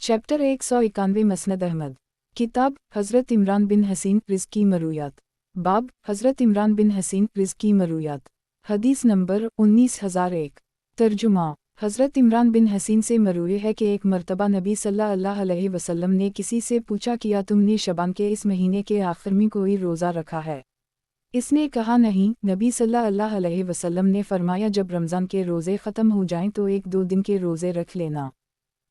Chapter 191 मसनद Ahmad. किताब हज़रत इमरान बिन हसीन रिज़्की मरूयात। बाब हज़रत इमरान बिन हसीन रिज़्की मरूयात। हदीस नंबर 19001। तर्जुमा हज़रत इमरान बिन हसीन से मरूए है कि एक मरतबा नबी सल्लल्लाहु अलैहि वसल्लम ने किसी से पूछा किया तुमने शबान के इस महीने के आखिर में कोई रोज़ा रखा है? इसने कहा नहीं। नबी सल्लल्लाहु अलैहि वसल्लम ने फरमाया जब रमज़ान के रोज़े ख़त्म हो जाएं तो 1-2 दिन के रोज़े रख लेना।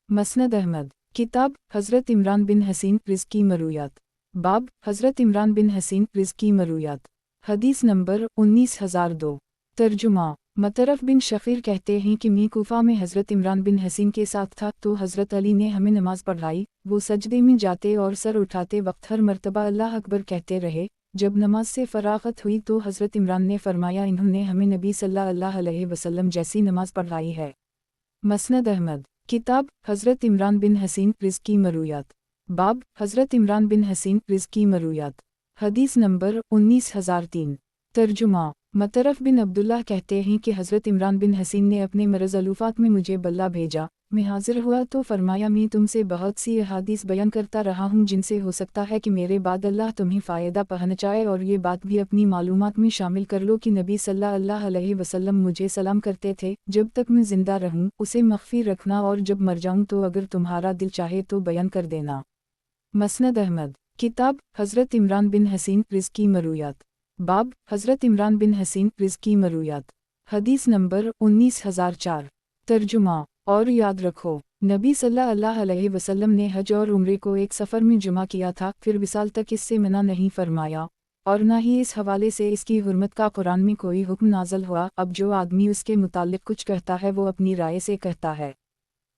मसनद अहमद। किताब हज़रत इमरान बिन हसीन रिज़्की मरूयात। बाब हज़रत इमरान बिन हसीन रिज़्की मरूयात। हदीस नंबर 19002। तर्जुमा मतरफ बिन शफ़ीर कहते हैं कि मैं कूफा में हज़रत इमरान बिन हसीन के साथ था तो हज़रत अली ने हमें नमाज़ पढ़ाई। वो सजदे में जाते और सर उठाते वक्त हर मरतबा अल्लाह अकबर कहते रहे। जब नमाज से फ़राग़त हुई तो हज़रत इमरान ने फरमाया इन्होंने हमें नबी सल्लल्लाहु अलैहि वसल्लम जैसी नमाज पढ़ाई है। मसनद अहमद। किताब हज़रत इमरान बिन हसीन रिज़्की मरूयात। बाब हज़रत इमरान बिन हसीन रिज़्की मरूयात। हदीस नंबर 19003। तर्जुमा मतरफ बिन अब्दुल्लाह कहते हैं कि हज़रत इमरान बिन हसीन ने अपने मरज़ अलूफ़ात में मुझे बल्ला भेजा। मैं हाजिर हुआ तो फरमाया मैं तुमसे बहुत सी अहादीस बयान करता रहा हूँ जिनसे हो सकता है कि मेरे बाद अल्लाह तुम्हें फ़ायदा पहुँचाए और ये बात भी अपनी मालूमात में शामिल कर लो कि नबी सल्लल्लाहु अलैहि वसल्लम मुझे सलाम करते थे जब तक मैं ज़िंदा रहूँ उसे मख्फ़ी रखना और जब मर जाऊँ तो अगर तुम्हारा दिल चाहे तो बयान कर देना। मसनद अहमद। किताब हज़रत इमरान बिन हसीन रिज़्की मरूयात। बाब हज़रत इमरान बिन हसीन रिज़्की मरूयात। हदीस नंबर 19004। तर्जुमा और याद रखो नबी सल्लल्लाहु अलैहि वसल्लम ने हज और उम्रे को एक सफ़र में जमा किया था फिर विसाल तक इससे मना नहीं फरमाया और न ही इस हवाले से इसकी हुर्मत का कुरान में कोई हुक्म नाज़ल हुआ। अब जो आदमी उसके मुतालिक कुछ कहता है वो अपनी राय से कहता है।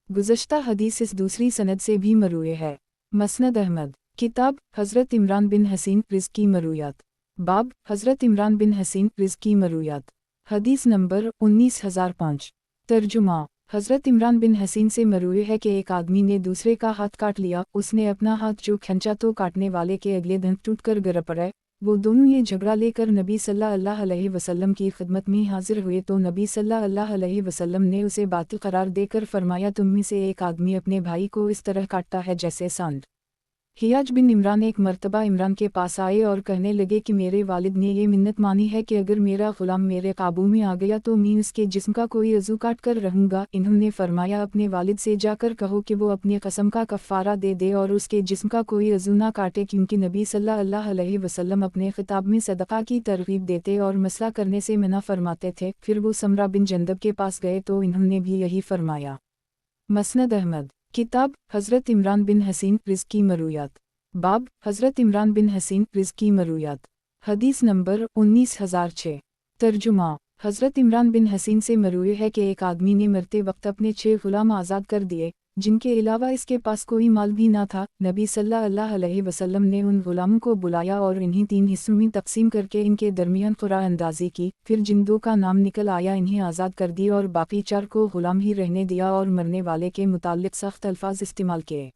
गुज़श्ता हदीस इस दूसरी सनद से भी मरूए है। मसनद अहमद। किताब हज़रत इमरान बिन हसीन रिज़्की मरूयात। बाब हज़रत इमरान बिन हसीन रिज़्की मरूयात। हदीस नंबर 19005। तर्जुमा हज़रत इमरान बिन हसीन से मरूए है कि एक आदमी ने दूसरे का हाथ काट लिया। उसने अपना हाथ जो खींचा तो काटने वाले के अगले दिन टूटकर गिर पड़े। वो दोनों ये झगड़ा लेकर नबी सल्लल्लाहु अलैहि वसल्लम की खिदमत में हाजिर हुए तो नबी सल्लल्लाहु अलैहि वसल्लम ने उसे बातिल करार देकर फरमाया तुम में से एक आदमी अपने भाई को इस तरह काटता है जैसे सांड। हियाज बिन इमरान एक मरतबा इमरान के पास आए और कहने लगे कि मेरे वालिद ने ये मिन्नत मानी है कि अगर मेरा ग़ुलाम मेरे काबू में आ गया तो मैं उसके जिस्म का कोई अज़ू काट कर रहूँगा। इन्होंने फरमाया अपने वालिद से जाकर कहो कि वो अपनी कसम का कफ़ारा दे दे और उसके जिस्म का कोई अज़ू ना काटे क्योंकि नबी सल्लल्लाहु अलैहि वसल्लम अपने ख़िताब में सदक़ा की तरग़ीब देते और मसला करने से मना फरमाते थे। फिर वो समरा बिन जंदब के पास गए तो इन्होंने भी यही फरमाया। मसनद अहमद। किताब हज़रत इमरान बिन हसीन रिज़्की मरूयात। बाब हज़रत इमरान बिन हसीन रिज़्की मरूयात। हदीस नंबर 19006। तर्जुमा हज़रत इमरान बिन हसीन से मरूए है कि एक आदमी ने मरते वक्त अपने 6 ग़ुलाम आज़ाद कर दिए जिनके अलावा इसके पास कोई माल भी ना था। नबी सल्लल्लाहु अलैहि वसल्लम ने उन ग़ुलामों को बुलाया और इन्हें 3 हिस्सों में तकसीम करके इनके दरमियान क़ुरा अंदाज़ी की। फिर जिन 2 का नाम निकल आया इन्हें आज़ाद कर दी और बाकी 4 को ग़ुलाम ही रहने दिया और मरने वाले के मुताल्लिक़ सख्त अल्फाज इस्तेमाल किए।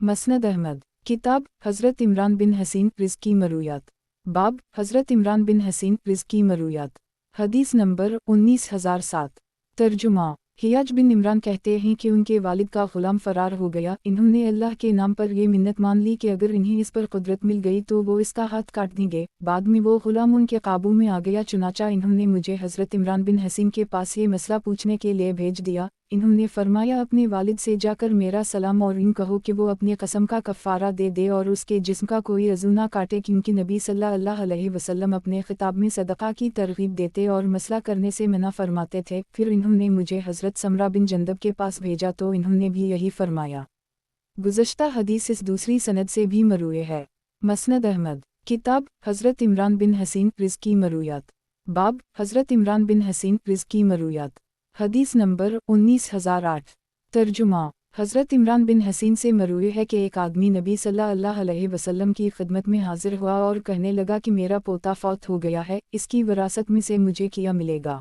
मसनद अहमद। किताब हज़रत इमरान बिन हसीन रिज़्की मरूयात। बाब हज़रत इमरान बिन हसीन रिज़्की मरूयात। हदीस नंबर 19007। तर्जुमा हियाज बिन इमरान कहते हैं कि उनके वालिद का ग़ुलाम फ़रार हो गया। इन्होंने अल्लाह के नाम पर ये मिन्नत मान ली कि अगर इन्हें इस पर कुदरत मिल गई तो वो इसका हाथ काट देंगे। बाद में वो ग़ुलाम उनके काबू में आ गया चुनाचा इन्होंने मुझे हज़रत इमरान बिन हसीन के पास ये मसला पूछने के लिए भेज दिया। इन्होंने फरमाया अपने वालिद से जाकर मेरा सलाम और यूँ कहो कि वो अपनी कसम का कफ़ारा दे दे और उसके जिस्म का कोई अज़ू ना काटे क्योंकि नबी सल्लल्लाहु अलैहि वसल्लम अपने ख़िताब में सदक़ा की तरग़ीब देते और मसला करने से मना फरमाते थे। फिर इन्होंने मुझे हज़रत समरा बिन जंदब के पास भेजा तो इन्होंने भी यही फरमाया। गुज़श्ता हदीस इस दूसरी सनद से भी मरूए है। मसनद अहमद। किताब हज़रत इमरान बिन हसीन रिज़्की मरूयात। बाब हज़रत इमरान बिन हसीन रिज़्की मरूयात। हदीस नंबर 19008। तर्जुमा हज़रत इमरान बिन हसीन से मरूए है कि एक आदमी नबी सल्लल्लाहु अलैहि वसल्लम की खिदमत में हाजिर हुआ और कहने लगा कि मेरा पोता फौत हो गया है इसकी विरासत में से मुझे क्या मिलेगा?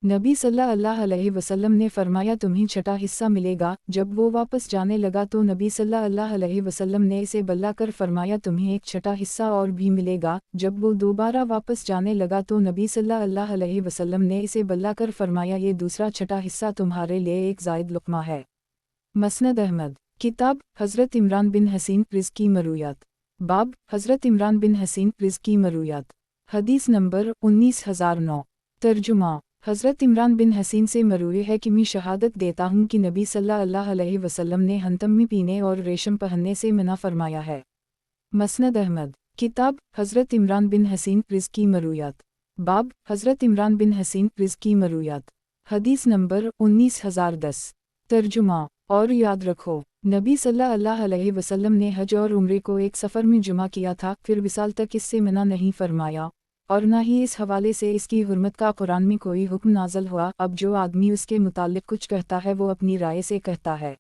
नबी सल्लल्लाहु अलैहि वसल्लम ने फरमाया तुम्हें छठा हिस्सा मिलेगा। जब वो वापस जाने लगा तो नबी सल्लल्लाहु अलैहि वसल्लम ने इसे बल्ला कर फरमाया तुम्हें एक छठा हिस्सा और भी मिलेगा। जब वो दोबारा वापस जाने लगा तो नबी सल्लल्लाहु अलैहि वसल्लम ने इसे बल्ला कर फरमाया ये दूसरा छठा हिस्सा तुम्हारे लिए एक ज़ायद लुक़मा है। मसनद अहमद। किताब हज़रत इमरान बिन हसीन रिज़्की मरूयात। बाब हज़रत इमरान बिन हसीन रिज़्की मरूयात। हदीस नंबर 19009। तर्जुमा हज़रत इमरान बिन हसीन से मरूए है कि मैं शहादत देता हूँ कि नबी सल्लल्लाहु अलैहि वसल्लम ने हंतमी पीने और रेशम पहनने से मना फरमाया है। मसनद अहमद किताब हज़रत इमरान बिन हसीन रिज़्की मरूयात। बाब हज़रत इमरान बिन हसीन रिज़्की मरूयात। हदीस नंबर 19010। तर्जुमा और याद रखो, नबी सल्लल्लाहु अलैहि वसल्लम ने हज और उम्रे को एक सफ़र में जुमा किया था, फिर विसाल तक इससे मना नहीं फरमाया, और न ही इस हवाले से इसकी हुर्मत का कुरान में कोई हुक्म नाज़ल हुआ। अब जो आदमी उसके मुतालिक कुछ कहता है वो अपनी राय से कहता है।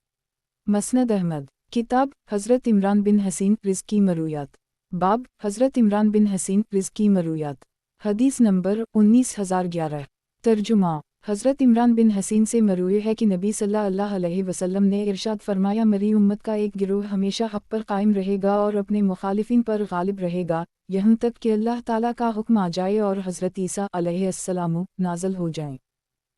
मसनद अहमद किताब हज़रत इमरान बिन हसीन रिज़्की मरूयात। बाब हज़रत इमरान बिन हसीन रिज़्की मरूयात। हदीस नंबर 19011। तर्जुमा हज़रत इमरान बिन हसीन से मरूए है कि नबी सल्लल्लाहु अलैहि वसल्लम ने इरशाद फरमाया, मेरी उम्मत का एक गिरोह हमेशा हक़ पर कायम रहेगा और अपने मुखालिफिन पर गालिब रहेगा, यहाँ तक कि अल्लाह ताला का हुक्म आ जाए और हज़रत ईसा अलैहिस्सलाम नाज़ल हो जाएं।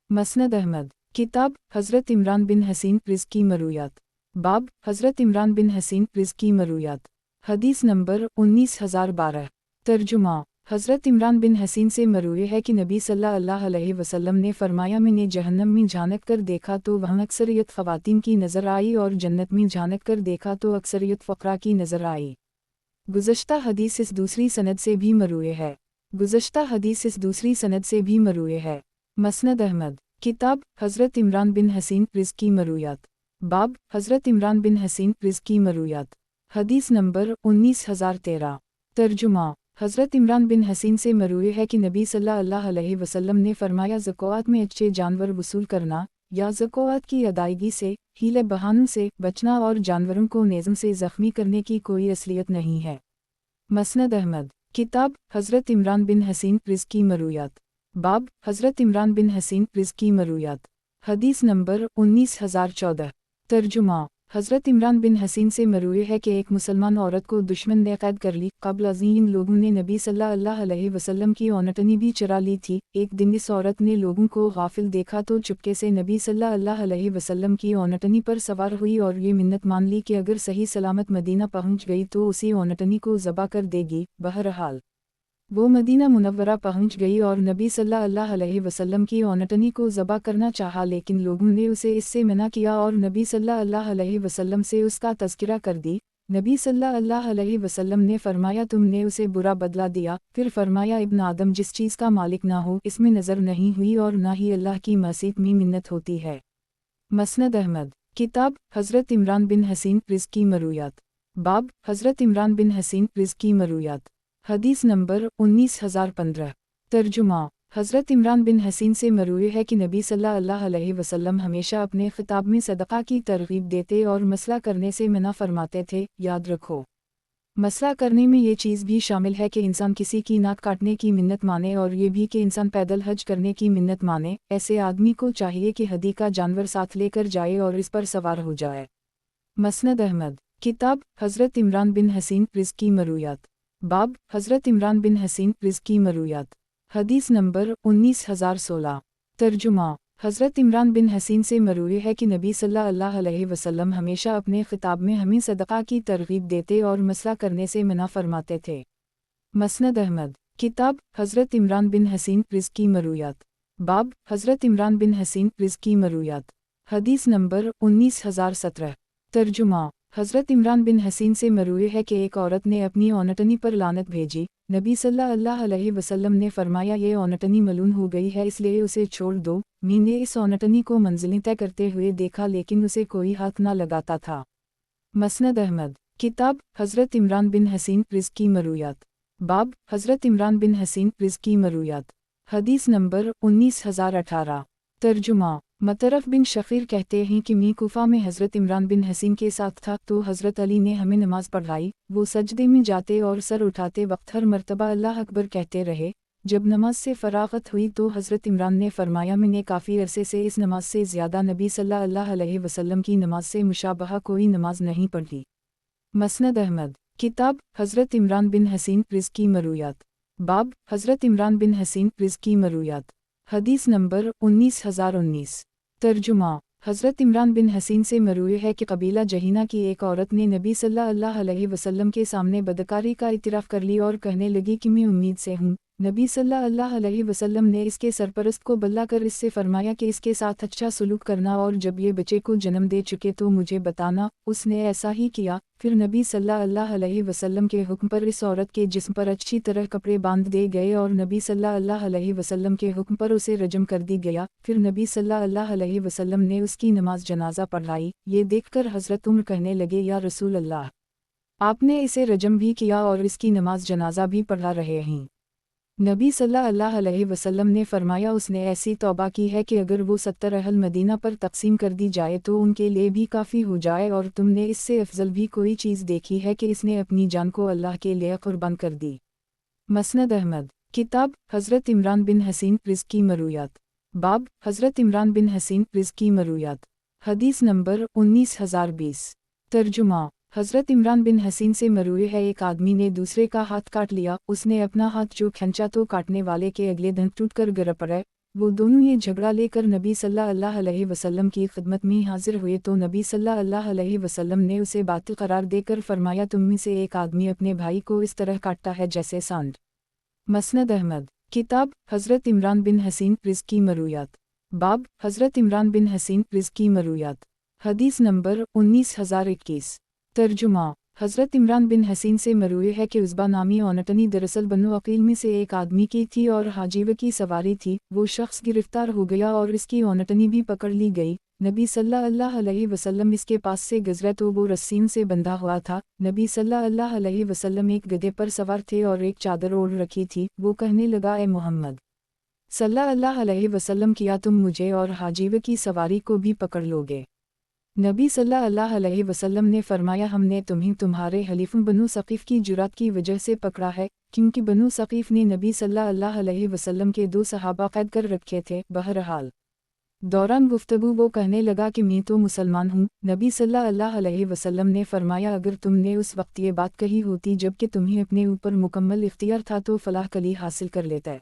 मसनद अहमद किताब हज़रत इमरान बिन हसीन रिज़्की मरूयात। बाब हज़रत इमरान बिन हसीन रिज़्की मरूयात। हदीस नंबर 19012। तर्जुमा हज़रत इमरान बिन हसीन से मरूए है कि नबी सल्लल्लाहु अलैहि वसल्लम ने फरमाया, मैंने जहन्नम में झांक कर देखा तो वहाँ अक्सरियत ख़वातीन की नज़र आई और जन्नत में झांक कर देखा तो अक्सरियत फ़क़रा की नज़र आई। गुज़श्ता हदीस इस दूसरी सनद से भी मरूए है। गुज़श्ता हदीस इस दूसरी सनद से भी मरूए है। मसनद अहमद किताब हज़रत इमरान बिन हसीन रिज़्की मरूयात। बाब हज़रत इमरान बिन हसीन रिज़्की मरूयात। हदीस नंबर 19013। तर्जुमा हज़रत इमरान बिन हसीन से मरूए है कि नबी सल्लल्लाहु अलैहि वसल्लम ने फरमाया, ज़कात में अच्छे जानवर वसूल करना या ज़कात की अदायगी से हीले बहानों से बचना और जानवरों को नेज़म से ज़ख्मी करने की कोई असलियत नहीं है। मसनद अहमद किताब हज़रत इमरान बिन हसीन रिज़्की मरूयात। बाब हज़रत इमरान बिन हसीन रिज़्की मरूयात। हदीस नंबर 19014। तर्जुमा हज़रत इमरान बिन हसीन से मरूए है कि एक मुसलमान औरत को दुश्मन ने कैद कर ली। क़ब्ल इन लोगों ने नबी सल्लल्लाहु अलैहि वसल्लम की औनटनी भी चुरा ली थी। एक दिन इस औरत ने लोगों को गाफिल देखा तो चुपके से नबी सल्लल्लाहु अलैहि वसल्लम की औनटनी पर सवार हुई और ये मिन्नत मान ली कि अगर सही सलामत मदीना पहुँच गई तो उसी औनटनी को ज़बा कर देगी। बहरहाल वो मदीना मुनव्वरा पहुंच गई और नबी सल्लल्लाहु अलैहि वसल्लम की औनटनी को ज़बा करना चाहा, लेकिन लोगों ने उसे इससे मना किया और नबी सल्लल्लाहु अलैहि वसल्लम से उसका तज़किरा कर दी। नबी सल्लल्लाहु अलैहि वसल्लम ने फरमाया, तुमने उसे बुरा बदला दिया। फिर फरमाया, इब्न आदम जिस चीज़ का मालिक ना हो इसमें नज़र नहीं हुई और ना ही अल्लाह की मसीत में मिन्नत होती है। मसनद अहमद किताब हज़रत इमरान बिन हसीन रिज़्की मरूयात। बाब हज़रत इमरान बिन हसीन रिज़्की मरूयात। हदीस नंबर 19015। तर्जुमा हज़रत इमरान बिन हसीन से मरूए है कि नबी सल्लल्लाहु अलैहि वसल्लम हमेशा अपने खिताब में सदक़ा की तरग़ीब देते और मसला करने से मना फरमाते थे। याद रखो, मसला करने में ये चीज़ भी शामिल है कि इंसान किसी की नाक काटने की मिन्नत माने और ये भी कि इंसान पैदल हज करने की मिन्नत माने। ऐसे आदमी को चाहिए कि हदी का जानवर साथ लेकर जाए और इस पर सवार हो जाए। मसनद अहमद किताब हज़रत इमरान बिन हसीन रिज़्की मरूयात। बाब हज़रत इमरान बिन हसीन रिज़्की मरूयात। हदीस नंबर 19016। तर्जुमा हज़रत इमरान बिन हसीन से मरूए है कि नबी सल्लल्लाहु अलैहि वसल्लम हमेशा अपने खिताब में हमें सदक़ा की तरग़ीब देते और मसला करने से मना फरमाते थे। मसनद अहमद किताब हज़रत इमरान बिन हसीन रिज़्की मरूयात। बाब हज़रत इमरान बिन हसीन रिज़्की मरूयात। हदीस नंबर 19017। तर्जुमा हज़रत इमरान बिन हसीन से मरूए है कि एक औरत ने अपनी औनटनी पर लानत भेजी। नबी सल्लल्लाहु अलैहि वसल्लम ने फरमाया, ये औनटनी मलून हो गई है, इसलिए उसे छोड़ दो। मैंने इस औनटनी को मंजिलें तय करते हुए देखा लेकिन उसे कोई हाथ न लगाता था। मसनद अहमद किताब हज़रत इमरान बिन हसीन रिज़्की मरूयात। बाब हज़रत इमरान बिन हसीन रिज़्की मरूयात। हदीस नंबर 19018। तर्जुमा मतरफ बिन शफ़ीर कहते हैं कि मैं कूफा में हज़रत इमरान बिन हसीन के साथ था तो हज़रत अली ने हमें नमाज़ पढ़ाई। वो सजदे में जाते और सर उठाते वक्त हर मर्तबा अल्लाह अकबर कहते रहे। जब नमाज से फ़राग़त हुई तो हज़रत इमरान ने फरमाया, मैंने काफ़ी अरसे से इस नमाज से ज़्यादा नबी सल्लल्लाहु अलैहि वसल्लम की नमाज से मुशाबहा कोई नमाज नहीं पढ़ी। मसनद अहमद किताब हज़रत इमरान बिन हसीन रिज़्की मरूयात। बाब हज़रत इमरान बिन हसीन रिज़्की मरूयात। हदीस नंबर 19019। तर्जुमा हज़रत इमरान बिन हसीन से मरूए है कि कबीला जहीना की एक औरत ने नबी सल्लल्लाहु अलैहि वसल्लम के सामने बदकारी का इतिराफ़ कर ली और कहने लगी कि मैं उम्मीद से हूँ। नबी सल्लल्लाहु अलैहि वसल्लम ने इसके सरपरस्त को बल्ला कर इससे फरमाया कि इसके साथ अच्छा सलूक करना और जब ये बच्चे को जन्म दे चुके तो मुझे बताना। उसने ऐसा ही किया। फिर नबी सल्लल्लाहु अलैहि वसल्लम के हुक्म पर इस औरत के जिस्म पर अच्छी तरह कपड़े बांध दिए गए और नबी सल्लल्लाहु अलैहि वसल्लम के हुक्म पर उसे रजम कर दी गया। फिर नबी सल्लल्लाहु अलैहि वसल्लम ने उसकी नमाज जनाजा पढ़ाई। ये देखकर हज़रत उम्र कहने लगे, या रसूल अल्लाह, आपने इसे रजम भी किया और इसकी नमाज जनाजा भी पढ़ा रहे हैं। नबी सल्लल्लाहु अलैहि वसल्लम ने फरमाया, उसने ऐसी तौबा की है कि अगर वो 70 अहल मदीना पर तकसीम कर दी जाए तो उनके लिए भी काफ़ी हो जाए, और तुमने इससे अफजल भी कोई चीज़ देखी है कि इसने अपनी जान को अल्लाह के लिए कुर्बान कर दी। मसनद अहमद। किताब हज़रत इमरान बिन हसीन रिज़्क़ी मरूयात। बाब हज़रत इमरान बिन हसीन रिज़्क़ी मरूयात। हदीस नंबर 19020। तर्जुमा। हज़रत इमरान बिन हसीन से मरूए है, एक आदमी ने दूसरे का हाथ काट लिया। उसने अपना हाथ जो खींचा तो काटने वाले के अगले दिन टूटकर गिर पड़े। वो दोनों ये झगड़ा लेकर नबी सल्लल्लाहु अलैहि वसल्लम की खिदमत में हाजिर हुए तो नबी सल्लल्लाहु अलैहि वसल्लम ने उसे बातिल करार देकर फरमाया, तुम में से एक आदमी अपने भाई को इस तरह काटता है जैसे सांड। मसनद अहमद। किताब हज़रत इमरान बिन हसीन रिज़्क़ी मरूयात। बाब हज़रत इमरान बिन हसीन रिज़्क़ी मरूयात। हदीस नंबर 19021। तर्जुमा। हज़रत इमरान बिन हसीन से मरूए है कि उज़बा नामी औनटनी दरअसल बनु अकील में से एक आदमी की थी और हाजीव की सवारी थी। वो शख्स गिरफ्तार हो गया और इसकी औनटनी भी पकड़ ली गई। नबी सल्लल्लाहु अलैहि वसल्लम इसके पास से गुज़रे तो वो रस्सीम से बंधा हुआ था। नबी सल्लल्लाहु अलैहि वसल्लम एक गधे पर सवार थे और एक चादर ओढ़ रखी थी। वो कहने लगा, ए मोहम्मद सल्लल्लाहु अलैहि वसल्लम, किया तुम मुझे और हाजीव की सवारी को भी पकड़ लोगे? नबी सल्लल्लाहु अलैहि वसल्लम ने फरमाया, हमने तुम्हें तुम्हारे हलीफों बनु सक़ीफ़ की जुरात की वजह से पकड़ा है, क्योंकि बनु सक़ीफ़ ने नबी सल्लल्लाहु अलैहि वसल्लम के 2 सहाबा कैद कर रखे थे। बहरहाल दौरान गुफ्तगू वो कहने लगा कि मैं तो मुसलमान हूँ। नबी सल्लल्लाहु अलैहि वसल्लम ने फरमाया, अगर तुमने उस वक्त ये बात कही होती जबकि तुम्हें अपने ऊपर मुकम्मल इख्तियार था तो फलाह कली हासिल कर लेते।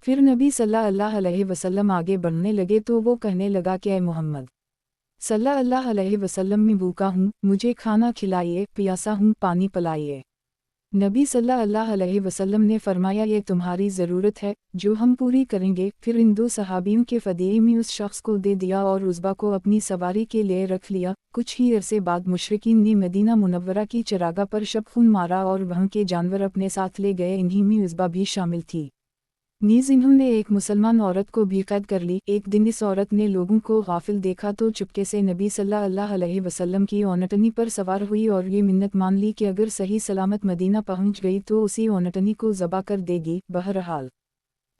फिर नबी सल्लल्लाहु अलैहि वसल्लम आगे बढ़ने लगे तो वो कहने लगा कि ए मोहम्मद सल्लल्लाहु अलैहि वसल्लम, मैं भूखा हूँ, मुझे खाना खिलाइए, प्यासा हूँ, पानी पिलाइए। नबी सल्लल्लाहु अलैहि वसल्लम ने फरमाया, ये तुम्हारी ज़रूरत है जो हम पूरी करेंगे। फिर इन 2 सहाबियों के फ़दीए में उस शख्स को दे दिया और उज़बा को अपनी सवारी के लिए रख लिया। कुछ ही अरसे बाद मुशरिकीन ने मदीना मुनव्वरा की चरागाह पर शब खून मारा और वहाँ के जानवर अपने साथ ले गए। इन्हीं में उज़बा भी शामिल थी। नीज़ इन्होंने एक मुसलमान औरत को भी कैद कर ली। एक दिन इस औरत ने लोगों को गाफिल देखा तो चुपके से नबी सल्लल्लाहु अलैहि वसल्लम की औनटनी पर सवार हुई और ये मिन्नत मान ली कि अगर सही सलामत मदीना पहुंच गई तो उसी औनटनी को ज़बा कर देगी। बहरहाल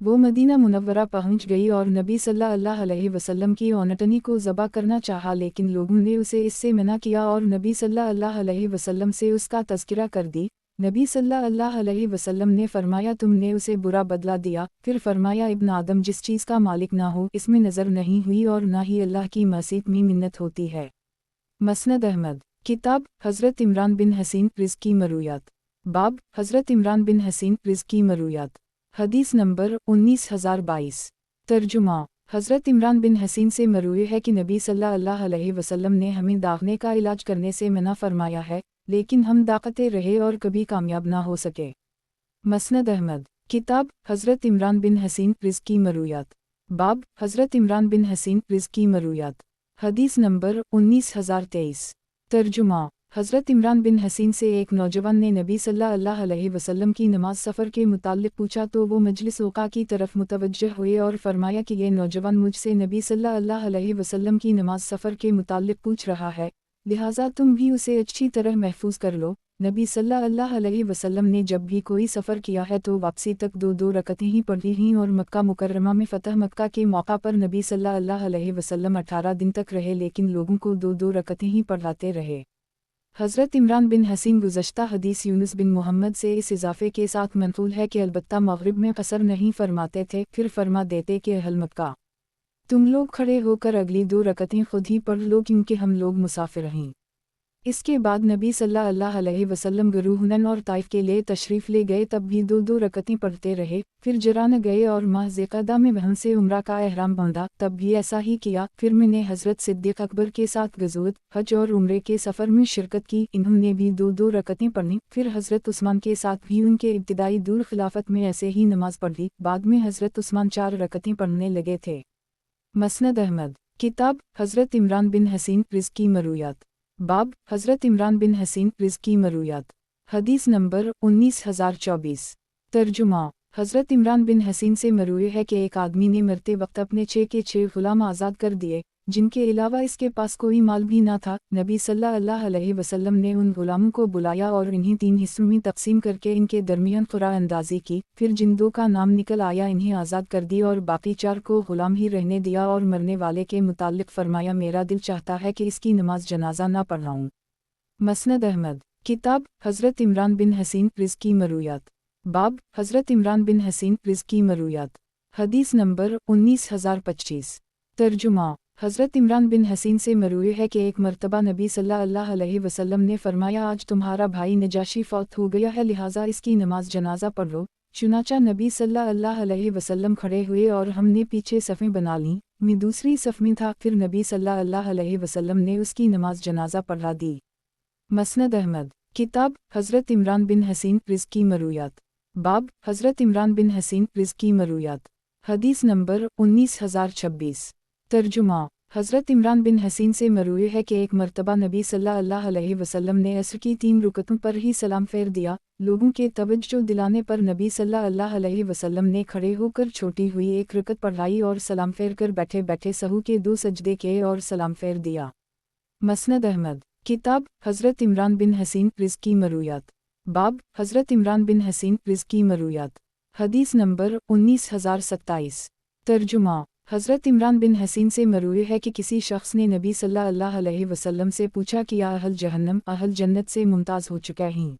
वो मदीना मुनव्वरा पहुंच गई और नबी सल्लल्लाहु अलैहि वसल्लम की औनटनी को ज़बा करना चाहा, लेकिन लोगों ने उसे इससे मना किया और नबी सल्लल्लाहु अलैहि वसल्लम से उसका तज़किरा कर दी। नबी सल्लल्लाहु अलैहि वसल्लम ने फरमाया, तुमने उसे बुरा बदला दिया। फिर फरमाया, इब्न आदम जिस चीज़ का मालिक ना हो इसमें नज़र नहीं हुई और ना ही अल्लाह की मसीत में मिन्नत होती है। मसनद अहमद। किताब हज़रत इमरान बिन हसीन रिज़्क़ी मरूयात। बाब हज़रत इमरान बिन हसीन रिज़्क़ी मरूयात। हदीस नंबर 19022। तर्जुमा। हज़रत इमरान बिन हसीन से मरूए है कि नबी सल्लल्लाहु अलैहि वसल्लम ने हमें दागने का इलाज करने से मना फरमाया है, लेकिन हम दाक़ते रहे और कभी कामयाब ना हो सके। मसनद अहमद। किताब हज़रत इमरान बिन हसीन रिज़्क़ी मरूयात। बाब हज़रत इमरान बिन हसीन रिज़्क़ी मरूयात। हदीस नंबर 19023। तर्जुमा। हज़रत इमरान बिन हसीन से एक नौजवान ने नबी सल्लल्लाहु अलैहि वसल्लम की नमाज सफ़र के मुताल्लिक़ पूछा तो वो मजलिस ओका की तरफ मुतवज्जह हुए और फरमाया कि ये नौजवान मुझसे नबी सल्लल्लाहु अलैहि वसल्लम की नमाज सफ़र के मुताल्लिक़ पूछ रहा है, लिहाजा तुम भी उसे अच्छी तरह महफूज कर लो। नबी सल्लल्लाहु अलैहि वसल्लम ने जब भी कोई सफ़र किया है तो वापसी तक 2-2 रकअतें ही पढ़ी हैं और मक्का मुकर्रमा में फ़तह मक्का के मौका पर नबी सल्लल्लाहु अलैहि वसल्लम 18 दिन तक रहे, लेकिन लोगों को 2-2 रकअतें ही पढ़ाते रहे। हज़रत इमरान बिन हसीन गुज़श्ता हदीस यूनुस बिन मोहम्मद से इस इजाफ़े के साथ मंक़ूल है कि अलबत्ता मग़रिब में क़सर नहीं फरमाते थे, फिर फरमा देते कि अहल मक्का, तुम लोग खड़े होकर अगली 2 रकअतें खुद ही पढ़ लो क्योंकि हम लोग मुसाफिर हैं। اس کے بعد نبی صلی اللہ علیہ وسلم گروہ ہنن اور طائف کے لیے تشریف لے گئے، تب بھی 2 رکعتیں پڑھتے رہے، پھر جرانہ گئے اور ماہ ذوالقعدہ میں وہاں سے عمرہ کا احرام باندھا، تب بھی ایسا ہی کیا۔ پھر میں نے حضرت صدیق اکبر کے ساتھ غزوۃ حج اور عمرے کے سفر میں شرکت کی، انہوں نے بھی 2 رکعتیں پڑھیں۔ پھر حضرت عثمان کے ساتھ بھی ان کے ابتدائی دور خلافت میں ایسے ہی نماز پڑھی، بعد میں حضرت عثمان 4 رکعتیں پڑھنے لگے تھے۔ مسند احمد کتاب حضرت عمران بن حسین رزقی مرویات باب حضرت عمران بن حسین رزقی مرویات حدیث نمبر 19024 ترجمہ حضرت عمران بن حسین سے مروی ہے کہ ایک آدمی نے مرتے وقت اپنے 6 کے 6 غلام آزاد کر دیے، جن کے علاوہ اس کے پاس کوئی مال بھی نہ تھا۔ نبی صلی اللہ علیہ وسلم نے ان غلاموں کو بلایا اور انہیں 3 حصوں میں تقسیم کر کے ان کے درمیان قرعہ اندازی کی، پھر جن 2 کا نام نکل آیا انہیں آزاد کر دی اور باقی 4 کو غلام ہی رہنے دیا، اور مرنے والے کے متعلق فرمایا میرا دل چاہتا ہے کہ اس کی نماز جنازہ نہ پڑھاؤں۔ مسند احمد کتاب حضرت عمران بن حسین رزقی مرویات باب حضرت عمران بن حسین رزقی مرویات حدیث نمبر 19025 ترجمہ حضرت عمران بن حسین سے مروی ہے کہ ایک مرتبہ نبی صلی اللہ علیہ وسلم نے فرمایا آج تمہارا بھائی نجاشی فوت ہو گیا ہے، لہٰذا اس کی نماز جنازہ پڑھو۔ چنانچہ نبی صلی اللہ علیہ وسلم کھڑے ہوئے اور ہم نے پیچھے صفیں بنا لیں، میں دوسری صف میں تھا، پھر نبی صلی اللہ علیہ وسلم نے اس کی نماز جنازہ پڑھا دی۔ مسند احمد کتاب حضرت عمران بن حسین رزقی مرویات باب حضرت عمران بن حسین رزقی مرویات حدیث نمبر 19026 ترجمہ حضرت عمران بن حسین سے مروی ہے کہ ایک مرتبہ نبی صلی اللہ علیہ وسلم نے عصر کی 3 رکعتوں پر ہی سلام پھیر دیا، لوگوں کے توجہ دلانے پر نبی صلی اللہ علیہ وسلم نے کھڑے ہو کر چھوٹی ہوئی 1 رکعت پڑھائی اور سلام پھیر کر بیٹھے بیٹھے سہو کے 2 سجدے کیے اور سلام پھیر دیا۔ مسند احمد کتاب حضرت عمران بن حسین رزقی مرویات باب حضرت عمران بن حسین رزقی مرویات حدیث نمبر 19027 ترجمہ حضرت عمران بن حسین سے مروی ہے کہ کسی شخص نے نبی صلی اللہ علیہ وسلم سے پوچھا کہ اہل جہنم اہل جنت سے ممتاز ہو چکے ہیں؟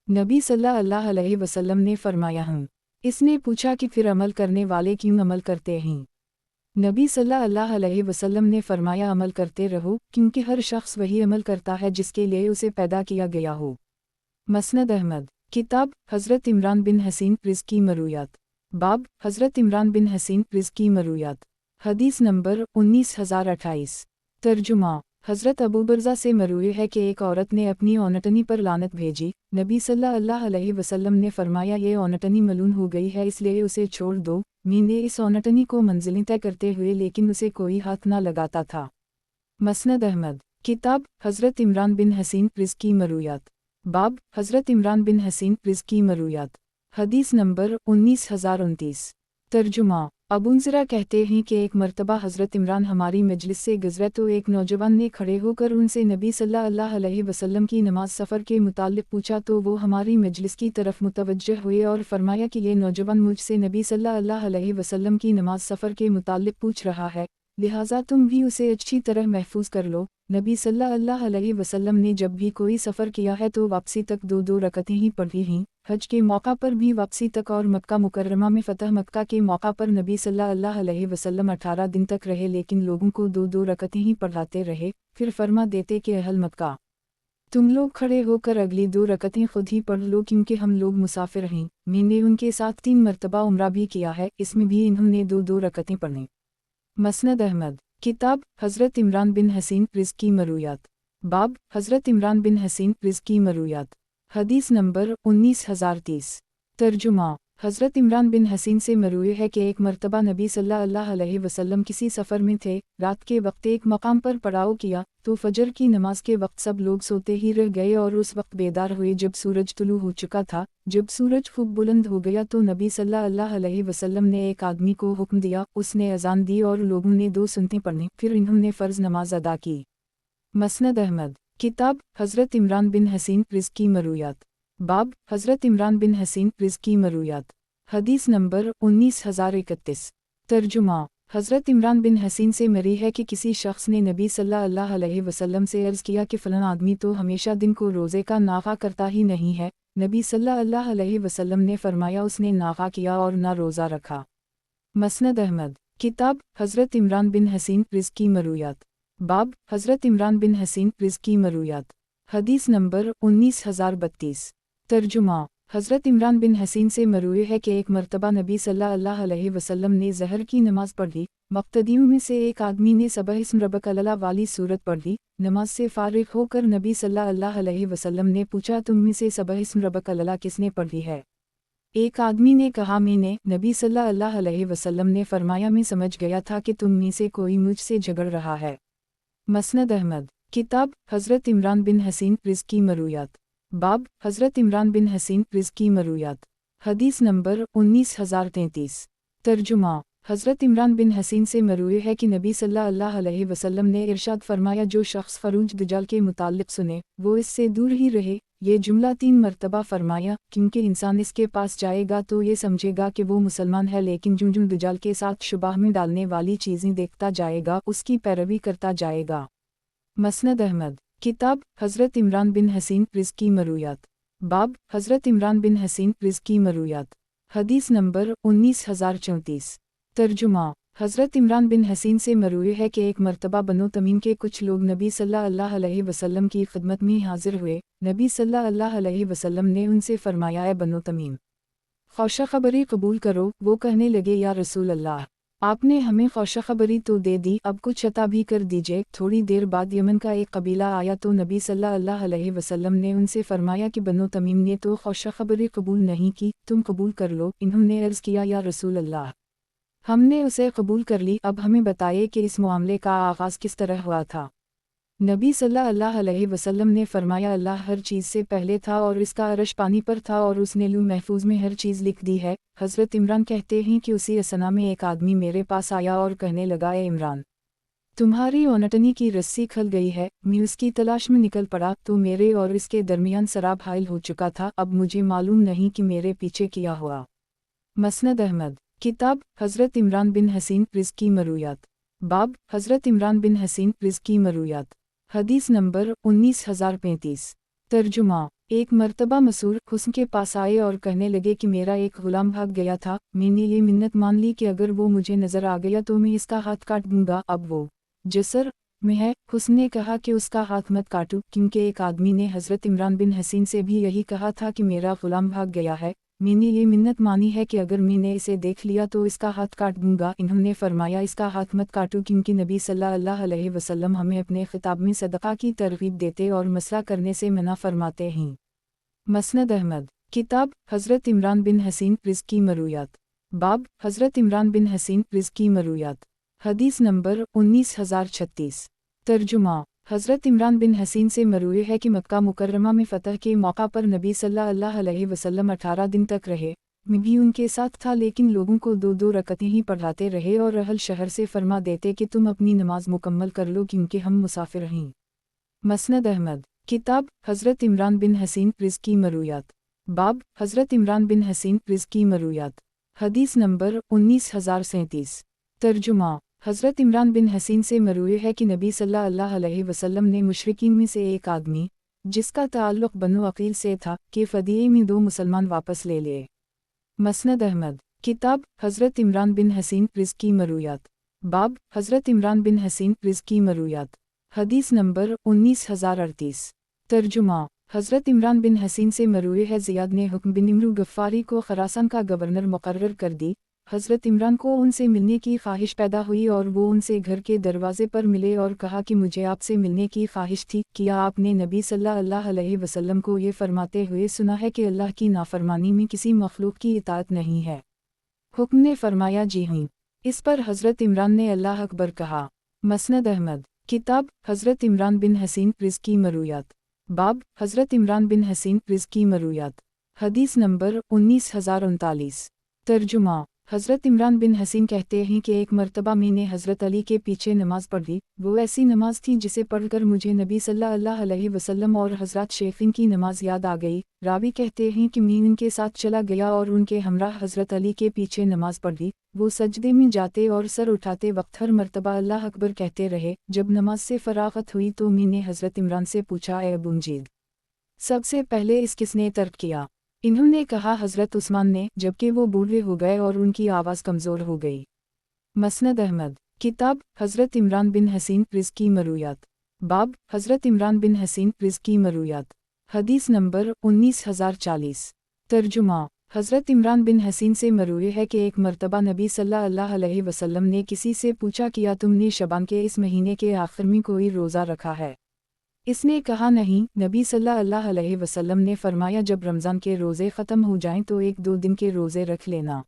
نبی صلی اللہ علیہ وسلم نے فرمایا ہوں۔ اس نے پوچھا کہ پھر عمل کرنے والے کیوں عمل کرتے ہیں؟ نبی صلی اللہ علیہ وسلم نے فرمایا عمل کرتے رہو، کیونکہ ہر شخص وہی عمل کرتا ہے جس کے لیے اسے پیدا کیا گیا ہو۔ مسند احمد کتاب حضرت عمران بن حسین رزقی مرویات باب حضرت عمران بن حسین رزقی مرویات حدیث نمبر 19028 ترجمہ حضرت ابو برزہ سے مروی ہے کہ ایک عورت نے اپنی اونٹنی پر لعنت بھیجی، نبی صلی اللہ علیہ وسلم نے فرمایا یہ اونٹنی ملعون ہو گئی ہے، اس لیے اسے چھوڑ دو۔ میں نے اس اونٹنی کو منزلیں طے کرتے ہوئے لیکن اسے کوئی ہاتھ نہ لگاتا تھا۔ مسند احمد کتاب حضرت عمران بن حسین رزقی مرویات باب حضرت عمران بن حسین رزقی مرویات حدیث نمبر 19029 ترجمہ ابو ذرا کہتے ہیں کہ ایک مرتبہ حضرت عمران ہماری مجلس سے گزرے تو ایک نوجوان نے کھڑے ہو کر ان سے نبی صلی اللہ علیہ وسلم کی نماز سفر کے متعلق پوچھا، تو وہ ہماری مجلس کی طرف متوجہ ہوئے اور فرمایا کہ یہ نوجوان مجھ سے نبی صلی اللہ علیہ وسلم کی نماز سفر کے متعلق پوچھ رہا ہے، لہٰذا تم بھی اسے اچھی طرح محفوظ کر لو۔ نبی صلی اللہ علیہ وسلم نے جب بھی کوئی سفر کیا ہے تو واپسی تک 2 رکعتیں ہی پڑھی ہیں، حج کے موقع پر بھی واپسی تک، اور مکہ مکرمہ میں فتح مکہ کے موقع پر نبی صلی اللہ علیہ وسلم 18 دن تک رہے لیکن لوگوں کو 2 رکعتیں ہی پڑھاتے رہے، پھر فرما دیتے کہ اہل مکہ تم لوگ کھڑے ہو کر اگلی 2 رکعتیں خود ہی پڑھ لو کیونکہ ہم لوگ مسافر ہیں۔ میں نے ان کے ساتھ 3 مرتبہ عمرہ بھی کیا ہے، اس میں بھی انہوں نے 2 رکعتیں پڑھیں۔ مسند احمد کتاب حضرت عمران بن حسین رزقی مرویات باب حضرت عمران بن حسین رزقی مرویات حدیث نمبر 19030 ترجمہ حضرت عمران بن حسین سے مروی ہے کہ ایک مرتبہ نبی صلی اللہ علیہ وسلم کسی سفر میں تھے، رات کے وقت ایک مقام پر پڑاؤ کیا تو فجر کی نماز کے وقت سب لوگ سوتے ہی رہ گئے اور اس وقت بیدار ہوئے جب سورج طلوع ہو چکا تھا۔ جب سورج خوب بلند ہو گیا تو نبی صلی اللہ علیہ وسلم نے ایک آدمی کو حکم دیا، اس نے اذان دی اور لوگوں نے 2 سنتیں پڑھیں، پھر انہوں نے فرض نماز ادا کی۔ مسند احمد کتاب حضرت عمران بن حسین رزقی مرویات باب حضرت عمران بن حسین رزقی مرویات حدیث نمبر 19031 ترجمہ حضرت عمران بن حسین سے مروی ہے کہ کسی شخص نے نبی صلی اللہ علیہ وسلم سے عرض کیا کہ فلاں آدمی تو ہمیشہ دن کو روزے کا نافع کرتا ہی نہیں ہے۔ نبی صلی اللہ علیہ وسلم نے فرمایا اس نے نافع کیا اور نہ روزہ رکھا۔ مسند احمد کتاب حضرت عمران بن حسین رزقی مرویات باب حضرت عمران بن حسین رزقی مرویات حدیث نمبر 19032۔ ترجمہ۔ حضرت عمران بن حسین سے مروی ہے کہ ایک مرتبہ نبی صلی اللہ علیہ وسلم نے ظہر کی نماز پڑھ لی، مقتدیوں میں سے ایک آدمی نے سبح اسم ربک الاعلی والی صورت پڑھ لی۔ نماز سے فارغ ہو کر نبی صلی اللہ علیہ وسلم نے پوچھا، تم میں سے سبح اسم ربک الاعلی کس نے پڑھ لی ہے؟ ایک آدمی نے کہا، میں نے۔ نبی صلی اللہ علیہ وسلم نے فرمایا، میں سمجھ گیا تھا کہ تم میں سے کوئی مجھ سے جھگڑ رہا ہے۔ مسند احمد۔ کتاب حضرت عمران بن حسین رزق کی مرویات۔ باب حضرت عمران بن حسین رزق کی مرویات۔ حدیث نمبر 19033۔ ترجمہ۔ حضرت عمران بن حسین سے مروی ہے کہ نبی صلی اللہ علیہ وسلم نے ارشاد فرمایا، جو شخص فروج دجال کے متعلق سنے وہ اس سے دور ہی رہے۔ یہ جملہ 3 مرتبہ فرمایا، کیونکہ انسان اس کے پاس جائے گا تو یہ سمجھے گا کہ وہ مسلمان ہے، لیکن جو دجال کے ساتھ شبہ میں ڈالنے والی چیزیں دیکھتا جائے گا اس کی پیروی کرتا جائے گا۔ مسند احمد۔ کتاب حضرت عمران بن حسین رزق کی مرویات۔ باب حضرت عمران بن حسین رزق کی مرویات۔ حدیث نمبر 19034۔ ترجمہ۔ حضرت عمران بن حسین سے مروی ہے کہ ایک مرتبہ بنو تمیم کے کچھ لوگ نبی صلی اللہ علیہ وسلم کی خدمت میں حاضر ہوئے۔ نبی صلی اللہ علیہ وسلم نے ان سے فرمایا، اے بنو تمیم، خوشخبری قبول کرو۔ وہ کہنے لگے، یا رسول اللہ، آپ نے ہمیں خوشخبری تو دے دی، اب کچھ عطا بھی کر دیجئے۔ تھوڑی دیر بعد یمن کا ایک قبیلہ آیا تو نبی صلی اللہ علیہ وسلم نے ان سے فرمایا کہ بنو تمیم نے تو خوشخبری قبول نہیں کی، تم قبول کر لو۔ انہوں نے عرض کیا، یا رسول اللہ، ہم نے اسے قبول کر لی، اب ہمیں بتائیے کہ اس معاملے کا آغاز کس طرح ہوا تھا۔ نبی صلی اللہ علیہ وسلم نے فرمایا، اللہ ہر چیز سے پہلے تھا اور اس کا عرش پانی پر تھا اور اس نے لوح محفوظ میں ہر چیز لکھ دی ہے۔ حضرت عمران کہتے ہیں کہ اسی اثنا میں ایک آدمی میرے پاس آیا اور کہنے لگا، اے عمران، تمہاری اونٹنی کی رسی کھل گئی ہے۔ میں اس کی تلاش میں نکل پڑا تو میرے اور اس کے درمیان سراب حائل ہو چکا تھا، اب مجھے معلوم نہیں کہ میرے پیچھے کیا ہوا۔ مسند احمد۔ کتاب حضرت عمران بن حسین رزق کی مرویات۔ باب حضرت عمران بن حسین رزق کی مرویات۔ حدیث نمبر 19035۔ ترجمہ۔ ایک مرتبہ مسعود حسن کے پاس آئے اور کہنے لگے کہ میرا ایک غلام بھاگ گیا تھا، میں نے یہ منت مان لی کہ اگر وہ مجھے نظر آ گیا تو میں اس کا ہاتھ کاٹ دوں گا، اب وہ جسر میں ہے۔ حسن نے کہا کہ اس کا ہاتھ مت کاٹو، کیونکہ ایک آدمی نے حضرت عمران بن حسین سے بھی یہی کہا تھا کہ میرا غلام بھاگ گیا ہے، میں نے یہ منت مانی ہے کہ اگر میں نے اسے دیکھ لیا تو اس کا ہاتھ کاٹ دوں گا۔ انہوں نے فرمایا، اس کا ہاتھ مت کاٹو، کیونکہ نبی صلی اللہ علیہ وسلم ہمیں اپنے خطاب میں صدقہ کی ترغیب دیتے اور مسئلہ کرنے سے منع فرماتے ہیں۔ مسند احمد۔ کتاب حضرت عمران بن حسین رزق کی مرویات۔ باب حضرت عمران بن حسین رزق کی مرویات۔ حدیث نمبر 19036۔ ترجمہ۔ حضرت عمران بن حسین سے مروی ہے کہ مکہ مکرمہ میں فتح کے موقع پر نبی صلی اللہ علیہ وسلم 18 دن تک رہے۔ میں بھی ان کے ساتھ تھا، لیکن لوگوں کو 2 رکعتیں ہی پڑھاتے رہے اور اہل شہر سے فرما دیتے کہ تم اپنی نماز مکمل کر لو، کیونکہ ہم مسافر ہیں۔ مسند احمد۔ کتاب حضرت عمران بن حسین رزق کی مرویات۔ باب حضرت عمران بن حسین رزق کی مرویات۔ حدیث نمبر 19037۔ ترجمہ۔ حضرت عمران بن حسین سے مروی ہے کہ نبی صلی اللہ علیہ وسلم نے مشرکین میں سے ایک آدمی جس کا تعلق بنو عقیل سے تھا کہ فدیے میں 2 مسلمان واپس لے لیے۔ مسند احمد۔ کتاب حضرت عمران بن حسین رزق کی مرویات۔ باب حضرت عمران بن حسین رزق کی مرویات۔ حدیث نمبر 19038۔ ترجمہ۔ حضرت عمران بن حسین سے مروی ہے، زیاد نے حکم بن عمرو غفاری کو خراسان کا گورنر مقرر کر دی۔ حضرت عمران کو ان سے ملنے کی خواہش پیدا ہوئی اور وہ ان سے گھر کے دروازے پر ملے اور کہا کہ مجھے آپ سے ملنے کی خواہش تھی، کیا آپ نے نبی صلی اللہ علیہ وسلم کو یہ فرماتے ہوئے سنا ہے کہ اللہ کی نافرمانی میں کسی مخلوق کی اطاعت نہیں ہے؟ حکم نے فرمایا، جی ہاں۔ اس پر حضرت عمران نے اللہ اکبر کہا۔ مسند احمد۔ کتاب حضرت عمران بن حسین رزق کی مرویات۔ باب حضرت عمران بن حسین رزق کی مرویات۔ حدیث نمبر 19039۔ ترجمہ۔ حضرت عمران بن حسین کہتے ہیں کہ ایک مرتبہ میں نے حضرت علی کے پیچھے نماز پڑھ لی، وہ ایسی نماز تھی جسے پڑھ کر مجھے نبی صلی اللہ علیہ وسلم اور حضرات شیخین کی نماز یاد آ گئی۔ راوی کہتے ہیں کہ میں ان کے ساتھ چلا گیا اور ان کے ہمراہ حضرت علی کے پیچھے نماز پڑھ لی۔ وہ سجدے میں جاتے اور سر اٹھاتے وقت ہر مرتبہ اللہ اکبر کہتے رہے۔ جب نماز سے فراغت ہوئی تو میں نے حضرت عمران سے پوچھا، اے ابو مجید، سب سے پہلے اس کس نے ترک کیا؟ انہوں نے کہا، حضرت عثمان نے، جبکہ وہ بوڑھے ہو گئے اور ان کی آواز کمزور ہو گئی۔ مسند احمد۔ کتاب حضرت عمران بن حسین رزق کی مرویات۔ बाब हज़रत इमरान बिन हसीन रिज़्की मरूयात। हदीस नंबर 19040। तर्जुमा हज़रत इमरान बिन हसीन से मरूए है कि एक मर्तबा नबी सल्लल्लाहु अलैहि वसल्लम ने किसी से पूछा किया तुमने शबान के इस महीने के आखिर में कोई रोज़ा रखा है? इसने कहा नहीं। नबी सल्लल्लाहु अलैहि वसल्लम ने फरमाया जब रमज़ान के रोज़े ख़त्म हो जाएं तो 1-2 दिन के रोज़े रख लेना।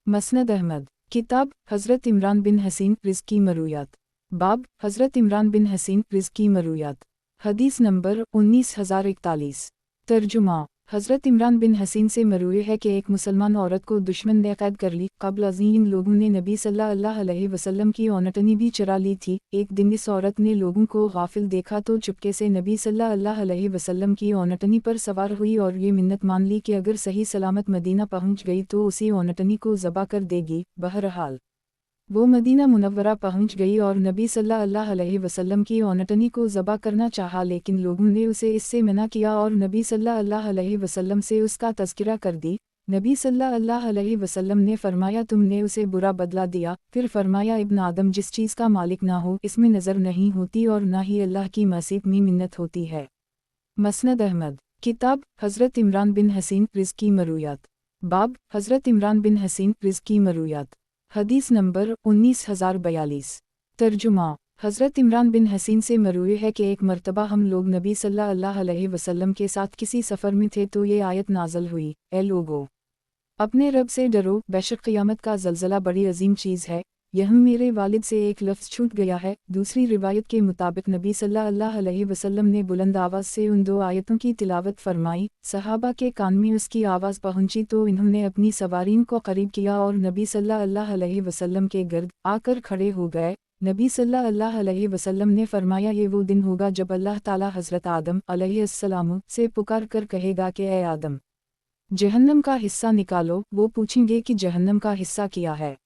मसनद अहमद। किताब हज़रत इमरान बिन हसीन रिज़्की मरूयात। बाब हज़रत इमरान बिन हसीन रिज़्की मरूयात। हदीस नंबर 19041। तर्जुमा हज़रत इमरान बिन हसीन से मरूए है कि एक मुसलमान औरत को दुश्मन ने कैद कर ली। क़ब्ल अज़ीन लोगों ने नबी सल्लल्लाहु अलैहि वसल्लम की औनटनी भी चुरा ली थी। एक दिन इस औरत ने लोगों को गाफिल देखा तो चुपके से नबी सल्लल्लाहु अलैहि वसल्लम की औनटनी पर सवार हुई और ये मिन्नत मान ली कि अगर सही सलामत मदीना पहुंच गई तो उसी औनटनी को ज़बा कर देगी। बहरहाल वो मदीना मुनव्वरा पहुंच गई और नबी सल्लल्लाहु अलैहि वसल्लम की औनटनी को ज़बा करना चाहा, लेकिन लोगों ने उसे इससे मना किया और नबी सल्लल्लाहु अलैहि वसल्लम से उसका तज़किरा कर दी। नबी सल्लल्लाहु अलैहि वसल्लम ने फरमाया तुमने उसे बुरा बदला दिया। फिर फरमाया इब्न आदम जिस चीज़ का मालिक ना हो इसमें नज़र नहीं होती और ना ही अल्लाह की मसीह में मिन्नत होती है। मसनद अहमद। किताब हज़रत इमरान बिन हसीन रिज़्की मरूयात। बाब हज़रत इमरान बिन हसीन रिज़्की मरूयात। हदीस नंबर 19042। तर्जुमा हज़रत इमरान बिन हसीन से मरूए है कि एक मर्तबा हम लोग नबी सल्लल्लाहु अलैहि वसल्लम के साथ किसी सफ़र में थे तो ये आयत नाज़िल हुई, ए लोगो अपने रब से डरो, बेशक क़यामत का ज़लज़ला बड़ी अजीम चीज़ है। यह मेरे वालिद से एक लफ्ज़ छूट गया है। दूसरी रिवायत के मुताबिक नबी सल्लल्लाहु अलैहि वसल्लम ने बुलंद आवाज़ से उन 2 आयतों की तिलावत फरमाई। सहाबा के कान में उसकी आवाज़ पहुंची तो इन्होंने अपनी सवारीन को करीब किया और नबी सल्लल्लाहु अलैहि वसल्लम के गर्द आकर खड़े हो गए। नबी सल्लल्लाहु अलैहि वसल्लम ने फरमाया ये वो दिन होगा जब अल्लाह ताला हज़रत आदम अलैहिस्सलाम से पुकार कर कहेगा कि ए आदम जहन्नम का हिस्सा निकालो। वो पूछेंगे कि जहन्नम का हिस्सा क्या है?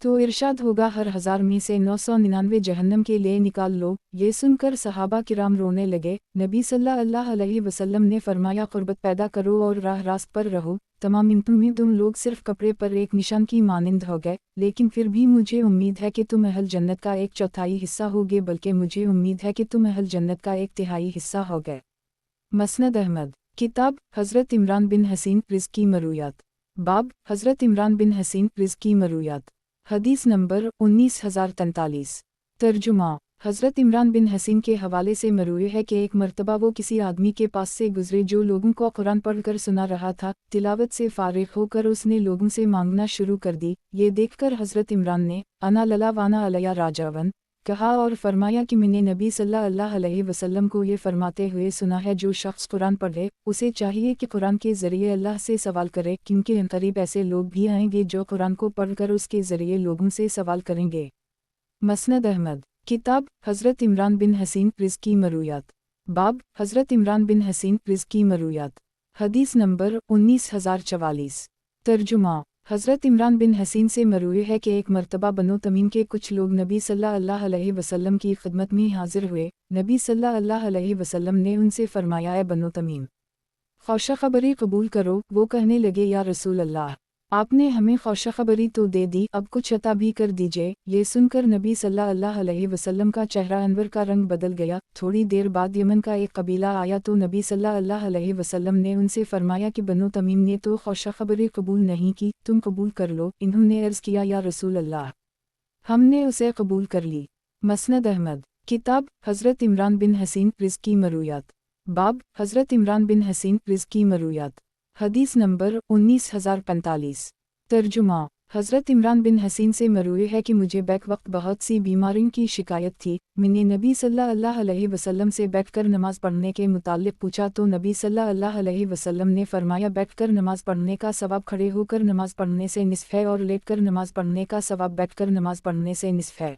तो इरशाद होगा हर 1000 में से 999 जहन्नम के लिए निकाल लो। ये सुनकर सहाबा किराम रोने लगे। नबी सल्लल्लाहु अलैहि वसल्लम ने फरमाया क़ुर्बत पैदा करो और राह रास्त पर रहो। तमाम में तुम लोग सिर्फ कपड़े पर एक निशान की मानिंद हो गए, लेकिन फिर भी मुझे उम्मीद है कि तुम अहल जन्नत का 1/4 हिस्सा होगे, बल्कि मुझे उम्मीद है कि तुम अहल जन्नत का 1/3 हिस्सा होगे। मसनद अहमद। किताब हज़रत इमरान बिन हसीन रिज़्की मरूयात। बाब हज़रत इमरान बिन हसीन रिज़्की मरूयात। हदीस नंबर 19043। तर्जुमा हज़रत इमरान बिन हसीन के हवाले से मरूए है कि एक मर्तबा वो किसी आदमी के पास से गुजरे जो लोगों को कुरान पढ़कर सुना रहा था। तिलावत से फारिग होकर उसने लोगों से मांगना शुरू कर दी। ये देखकर हज़रत इमरान ने अना लला वाना अलया राजावन कहा और फरमाया कि मैंने नबी सल्लल्लाहु अलैहि वसल्लम को ये फरमाते हुए सुना है जो शख्स कुरान पढ़े उसे चाहिए कि कुरान के ज़रिए अल्लाह से सवाल करे, क्योंकि अनक़रीब ऐसे लोग भी आएंगे जो कुरान को पढ़कर उसके ज़रिए लोगों से सवाल करेंगे। मसनद अहमद। किताब हज़रत इमरान बिन हसीन रिज़्की मरूयात। बाब हज़रत इमरान बिन हसीन रिज़्की मरूयात। हदीस नंबर 19044। तर्जुमा हज़रत इमरान बिन हसीन से मरूए है कि एक मर्तबा बनो तमीम के कुछ लोग नबी सल्लल्लाहु अलैहि वसल्लम की खिदमत में हाजिर हुए। नबी सल्लल्लाहु अलैहि वसल्लम ने उनसे फरमाया ए बनो तमीम खुशखबरी कबूल करो। वो कहने लगे या रसूल अल्लाह आपने हमें खुशखबरी तो दे दी, अब कुछ अता भी कर दीजिए। ये सुनकर नबी सल्लल्लाहु अलैहि वसल्लम का चेहरा अनवर का रंग बदल गया। थोड़ी देर बाद यमन का एक कबीला आया तो नबी सल्लल्लाहु अलैहि वसल्लम ने उनसे फरमाया कि बनो तमीम ने तो खुशखबरी कबूल नहीं की, तुम कबूल कर लो। इन्होंने अर्ज़ किया या रसूल अल्लाह हमने उसे कबूल कर ली। मसनद अहमद। किताब हज़रत इमरान बिन हसीन रिज़्की मरूयात। बाब हज़रत इमरान बिन हसीन रिज़्की मरूयात। हदीस नंबर 19045। तर्जुमा हज़रत इमरान बिन हसीन से मरूए है कि मुझे बैक वक्त बहुत सी बीमारियों की शिकायत थी। मैंने नबी सल्लल्लाहु अलैहि वसल्लम से बैठकर नमाज़ पढ़ने के मुताल्लिक़ पूछा तो नबी सल्लल्लाहु अलैहि वसल्लम ने फरमाया बैठकर नमाज़ पढ़ने का सवाब खड़े होकर नमाज़ पढ़ने से निस्फ़ है और लेटकर नमाज़ पढ़ने का सवाब बैठकर नमाज़ पढ़ने से निस्फ़ है।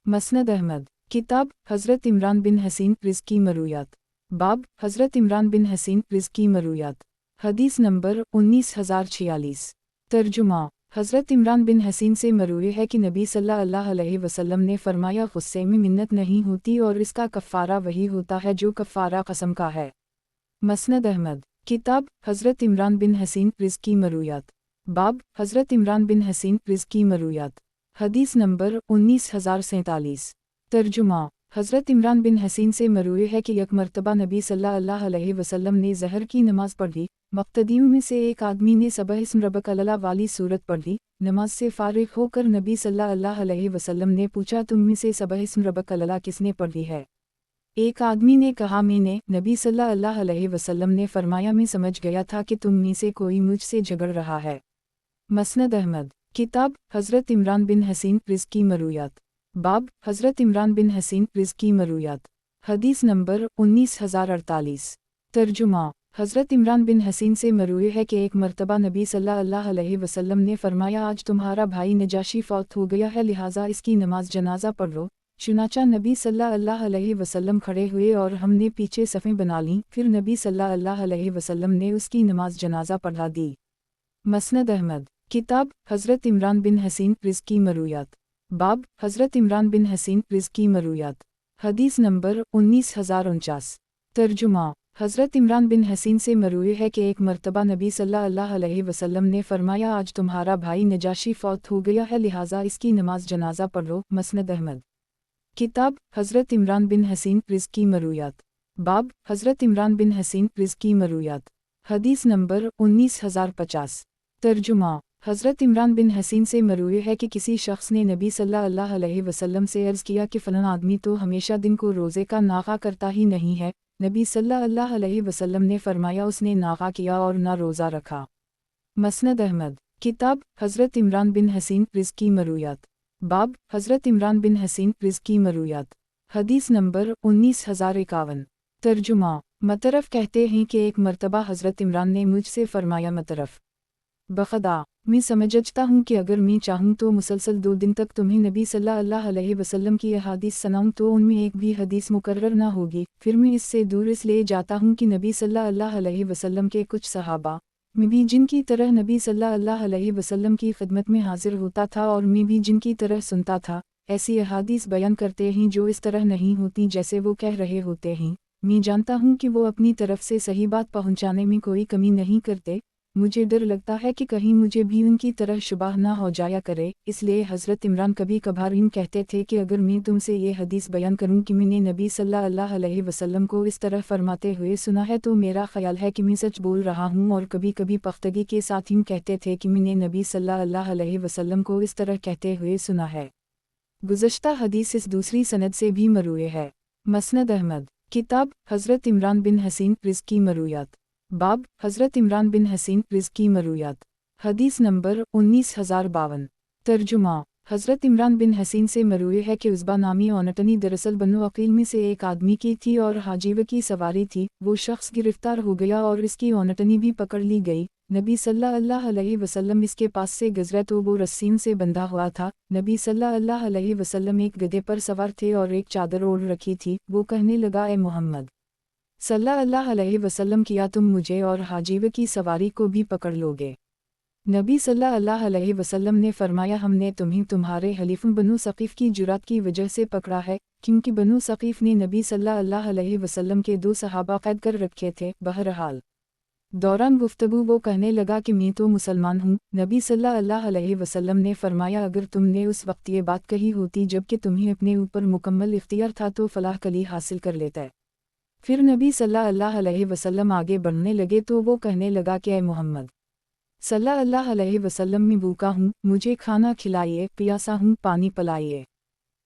मसनद अहमद। किताब हज़रत इमरान बिन हसीन रिज़्की मरूयात। बाब हज़रत इमरान बिन हसीन रिज़्की मरूयात। हदीस नंबर 19046। तर्जुमा हज़रत इमरान बिन हसीन से मरूए है कि नबी सल्लल्लाहु अलैहि वसल्लम ने फरमाया गुस्से में मिन्नत नहीं होती और इसका कफ़ारा वही होता है जो कफ़ारा कसम का है। मसनद अहमद। किताब हज़रत इमरान बिन हसीन रिज़्की मरूयात। बाब हज़रत इमरान बिन हसीन रिज़्की मरूयात। हदीस नंबर 19047। तर्जुमा हज़रत इमरान बिन हसीन से मरूए है कि एक मरतबा नबी सल्लल्लाहु अलैहि वसल्लम ने ज़हर की नमाज पढ़ी। मुक़्तदियों में से एक आदमी ने सबह इस्म रब्बक अला वाली सूरत पढ़ी। नमाज से फारिग होकर नबी सल्लल्लाहु अलैहि वसल्लम ने पूछा, तुम में से सबह इस्म रब्बक अला किसने पढ़ी है? एक आदमी ने कहा, मैंने। नबी सल्लल्लाहु अलैहि वसल्लम ने फरमाया, मैं समझ गया था कि तुम में से कोई मुझसे झगड़ रहा है। मसनद अहमद। किताब हज़रत इमरान बिन हसीन रिज़्क़ी मरूयात। बाब हज़रत इमरान बिन हसीन रिज़्क़ी मरूयात। हदीस नंबर 19048। तर्जुमा। हज़रत इमरान बिन हसीन से मरूए है कि एक मरतबा नबी सल्लल्लाहु अलैहि वसल्लम ने फरमाया, आज तुम्हारा भाई नजाशी फौत हो गया है, लिहाजा इसकी नमाज जनाजा पढ़ लो। चुनाचा नबी सल्लल्लाहु अलैहि वसल्लम खड़े हुए और हमने पीछे सफ़ें बना लीं। फिर नबी सल्लल्लाहु अलैहि वसल्लम ने उसकी नमाज जनाजा पढ़ा दी। मसनद अहमद। किताब हज़रत इमरान बिन हसीन रिज़्क़ी मरूयात। बाब हज़रत इमरान बिन हसीन रिज़्क़ी मरूयात। हदीस नंबर 19049। तर्जुमा। हज़रत इमरान बिन हसीन से मरूए है कि एक मरतबा नबी सल्लल्लाहु अलैहि वसल्लम ने फरमाया, आज तुम्हारा भाई नजाशी फौत हो गया है, लिहाजा इसकी नमाज जनाजा पढ़ लो। मसनद अहमद। किताब हज़रत इमरान बिन हसीन रिज़्क़ी मरूयात। बाब हज़रत इमरान बिन हसीन रिज़्क़ी मरूयात। हदीस नंबर 19050। तर्जुमा। हज़रत इमरान बिन हसीन से मरूए है कि किसी शख्स ने नबी सल्लल्लाहु अलैहि वसल्लम से अर्ज़ किया कि फ़लाँ आदमी तो हमेशा दिन को रोज़े का नागा करता ही नहीं है। नबी सल्लल्लाहु अलैहि वसल्लम ने फरमाया, उसने नागा किया और ना रोज़ा रखा। मसनद अहमद। किताब हज़रत इमरान बिन हसीन रिज़्क़ी मरूयात। बाब हज़रत इमरान बिन हसीन रिज़्क़ी मरूयात। हदीस नंबर 19051। तर्जुमा। मतरफ कहते हैं कि एक मरतबा हज़रत इमरान ने मुझसे फरमाया, मतरफ बख़दा, मैं समझता हूँ कि अगर मैं चाहूँ तो मुसलसल 2 दिन तक तुम्हें नबी सल्लल्लाहु अलैहि वसल्लम की अहादीस सुनाऊँ तो उनमें एक भी हदीस मुकर्रर ना होगी। फिर मैं इससे दूर इसलिए जाता हूँ कि नबी सल्लल्लाहु अलैहि वसल्लम के कुछ सहाबा मैं भी जिनकी तरह नबी सल्लल्लाहु अलैहि वसल्लम की खिदमत में हाजिर होता था और मैं भी जिनकी तरह सुनता था, ऐसी अहादीस बयान करते हैं जो इस तरह नहीं होती जैसे वो कह रहे होते हैं। मैं जानता हूँ कि वो अपनी तरफ से सही बात पहुँचाने में कोई कमी नहीं करते। मुझे डर लगता है कि कहीं मुझे भी उनकी तरह शुबाह ना हो जाया करे, इसलिए हज़रत इमरान कभी कभार यूँ कहते थे कि अगर मैं तुमसे ये हदीस बयान करूँ कि मैंने नबी सल्लल्लाहु अलैहि वसल्लम को इस तरह फरमाते हुए सुना है तो मेरा ख्याल है कि मैं सच बोल रहा हूँ। और कभी कभी पख्तगी के साथ यूँ कहते थे कि मैंने नबी सल्लल्लाहु अलैहि वसल्लम को इस तरह कहते हुए सुना है। गुज़श्ता हदीस इस दूसरी सनद से भी मरूए है। मसनद अहमद। किताब हज़रत इमरान बिन हसीन रिज़्क़ी मरूयात। बाब हज़रत इमरान बिन हसीन रिज़्क़ी मरूयात। हदीस नंबर 19052। तर्जुमा। हज़रत इमरान बिन हसीन से मरूए है कि उज़बा नामी औनटनी दरअसल बनु अकील में से एक आदमी की थी और हाजीव की सवारी थी। वो शख्स गिरफ्तार हो गया और इसकी औनटनी भी पकड़ ली गई। नबी सल्लल्लाहु अलैहि वसल्लम इसके पास से गुज़रे तो वो रस्सियों से बंधा हुआ था। नबी सल्लल्लाहु अलैहि वसल्लम एक गधे पर सवार थे और एक चादर ओढ़ रखी थी। वो कहने लगा, ए मोहम्मद सल्लल्लाहु अलैहि वसल्लम, किया तुम मुझे और हाजीव की सवारी को भी पकड़ लोगे? नबी सल्लल्लाहु अलैहि वसल्लम ने फरमाया, हमने तुम्हें तुम्हारे हलीफ बनु सक़ीफ़ की जुरात की वजह से पकड़ा है, क्योंकि बनु सक़ीफ़ ने नबी सल्लल्लाहु अलैहि वसल्लम के 2 सहाबा कैद कर रखे थे। बहरहाल दौरान गुफ्तगू वो कहने लगा कि मैं तो मुसलमान हूँ। नबी सल्लल्लाहु अलैहि वसल्लम ने फरमाया, अगर तुमने उस वक्त ये बात कही होती जबकि तुम्हें अपने ऊपर मुकम्मल इख्तियार था तो फलाह कली हासिल कर लेता। फिर नबी सल्लल्लाहु अलैहि वसल्लम आगे बढ़ने लगे तो वो कहने लगा कि ऐ मोहम्मद सल्लल्लाहु अलैहि वसल्लम, मैं भूखा हूँ, मुझे खाना खिलाइए, प्यासा हूँ, पानी पिलाइए।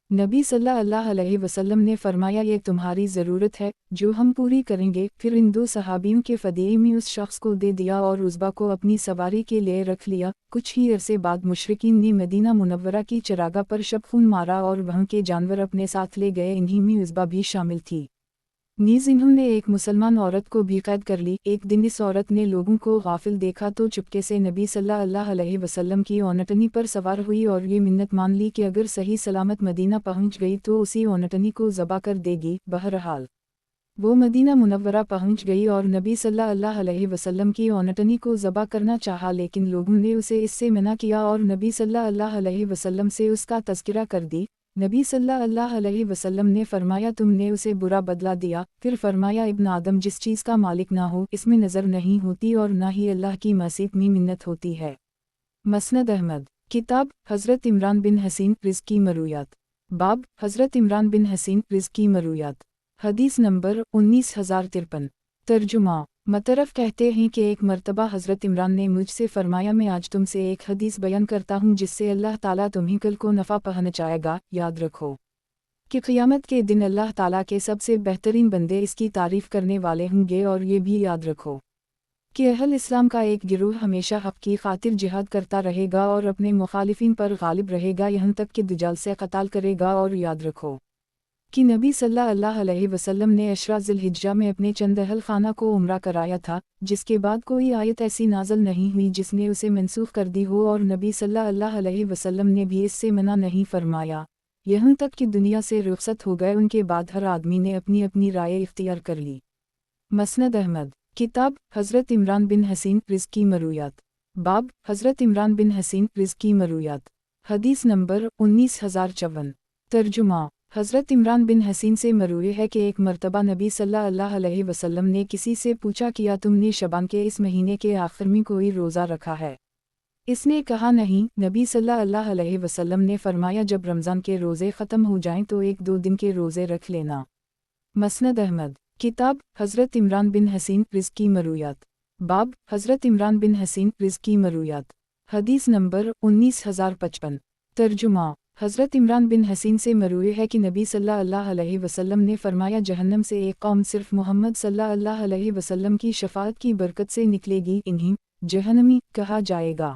नबी सल्लल्लाहु अलैहि वसल्लम ने फरमाया, ये तुम्हारी ज़रूरत है जो हम पूरी करेंगे। फिर इन 2 सहाबियों के फ़दीए में उस शख्स को दे दिया और उज़बा को अपनी सवारी के लिए रख लिया। कुछ ही अरसे बाद मुशरिकीन ने मदीना मुनव्वरा की चरागाह पर शब खून मारा और वहाँ के जानवर अपने साथ ले गए। इन्हीं में उज़बा भी शामिल थी। नीज़ इन्होंने एक मुसलमान औरत को भी कैद कर ली। एक दिन इस औरत ने लोगों को गाफिल देखा तो चुपके से नबी सल्लल्लाहु अलैहि वसल्लम की औनटनी पर सवार हुई और ये मिन्नत मान ली कि अगर सही सलामत मदीना पहुंच गई तो उसी औनटनी को ज़बा कर देगी। बहरहाल वो मदीना मुनव्वरा पहुंच गई और नबी सल्लल्लाहु अलैहि वसल्लम की औनटनी को ज़बा करना चाहा, लेकिन लोगों ने उसे इससे मना किया और नबी सल्लल्लाहु अलैहि वसल्लम से उसका तज़किरा कर दी। नबी सल्लल्लाहु अलैहि वसल्लम ने फरमाया, तुमने उसे बुरा बदला दिया। फिर फरमाया, इब्न आदम जिस चीज़ का मालिक ना हो इसमें नज़र नहीं होती और ना ही अल्लाह की मसीत में मिन्नत होती है। मसनद अहमद। किताब हज़रत इमरान बिन हसीन रिज़्क़ी मरूयात। बाब हज़रत इमरान बिन हसीन रिज़्क़ की मरूयात। हदीस नंबर 19053। तर्जुमा मतरफ कहते हैं कि एक मर्तबा हज़रत इमरान ने मुझसे फरमाया, मैं आज तुमसे एक हदीस बयान करता हूँ जिससे अल्लाह ताला तुम्हें कल को नफ़ा पहुँचाएगा। याद रखो कि क़यामत के दिन अल्लाह ताला के सबसे बेहतरीन बंदे इसकी तारीफ़ करने वाले होंगे। और ये भी याद रखो कि अहल इस्लाम का एक गिरोह हमेशा हक़ की खातिर जिहाद करता रहेगा और अपने मुखालिफिन पर गालिब रहेगा, यहाँ तक कि दुजाल से क़त्ल करेगा। और याद रखो कि नबी सल्लल्लाहु अलैहि वसल्लम ने अशरा ज़िलहिज्जा में अपने चंद अहल खाना को उम्रा कराया था, जिसके बाद कोई आयत ऐसी नाज़िल नहीं हुई जिसने उसे मनसूख कर दी हो, और नबी सल्लल्लाहु अलैहि वसल्लम ने भी इससे मना नहीं फरमाया, यहाँ तक कि दुनिया से रुखसत हो गए। उनके बाद हर आदमी ने अपनी अपनी राय इख्तियार कर ली। मसनद अहमद किताब हज़रत इमरान बिन हसीन रिज़्क़ की मरूयात। बाब हज़रत इमरान बिन हसीन रिज़्क़ की मरूयात। हदीस नंबर 19054। तर्जुमा हज़रत इमरान बिन हसीन से मरूए है कि एक मर्तबा नबी सल्लल्लाहु अलैहि वसल्लम ने किसी से पूछा, किया तुमने शबान के इस महीने के आखिर में कोई रोज़ा रखा है? इसने कहा नहीं। नबी सल्लल्लाहु अलैहि वसल्लम ने फरमाया, जब रमज़ान के रोज़े ख़त्म हो जाएं तो 1-2 दिन के रोज़े रख लेना। मसनद अहमद किताब हज़रत इमरान बिन हसीन रिज़्क़ की मरूयात। बाब हज़रत इमरान बिन हसीन रिज़्क़ की मरूयात। हदीस नंबर 19055। तर्जुमा हज़रत इमरान बिन हसीन से मरूए है कि नबी सल्लल्लाहु अलैहि वसल्लम ने फरमाया, जहन्नम से एक कौम सिर्फ मोहम्मद सल्लल्लाहु अलैहि वसल्लम की शफ़ाअत की बरकत से निकलेगी, इन्हें जहन्नमी कहा जाएगा।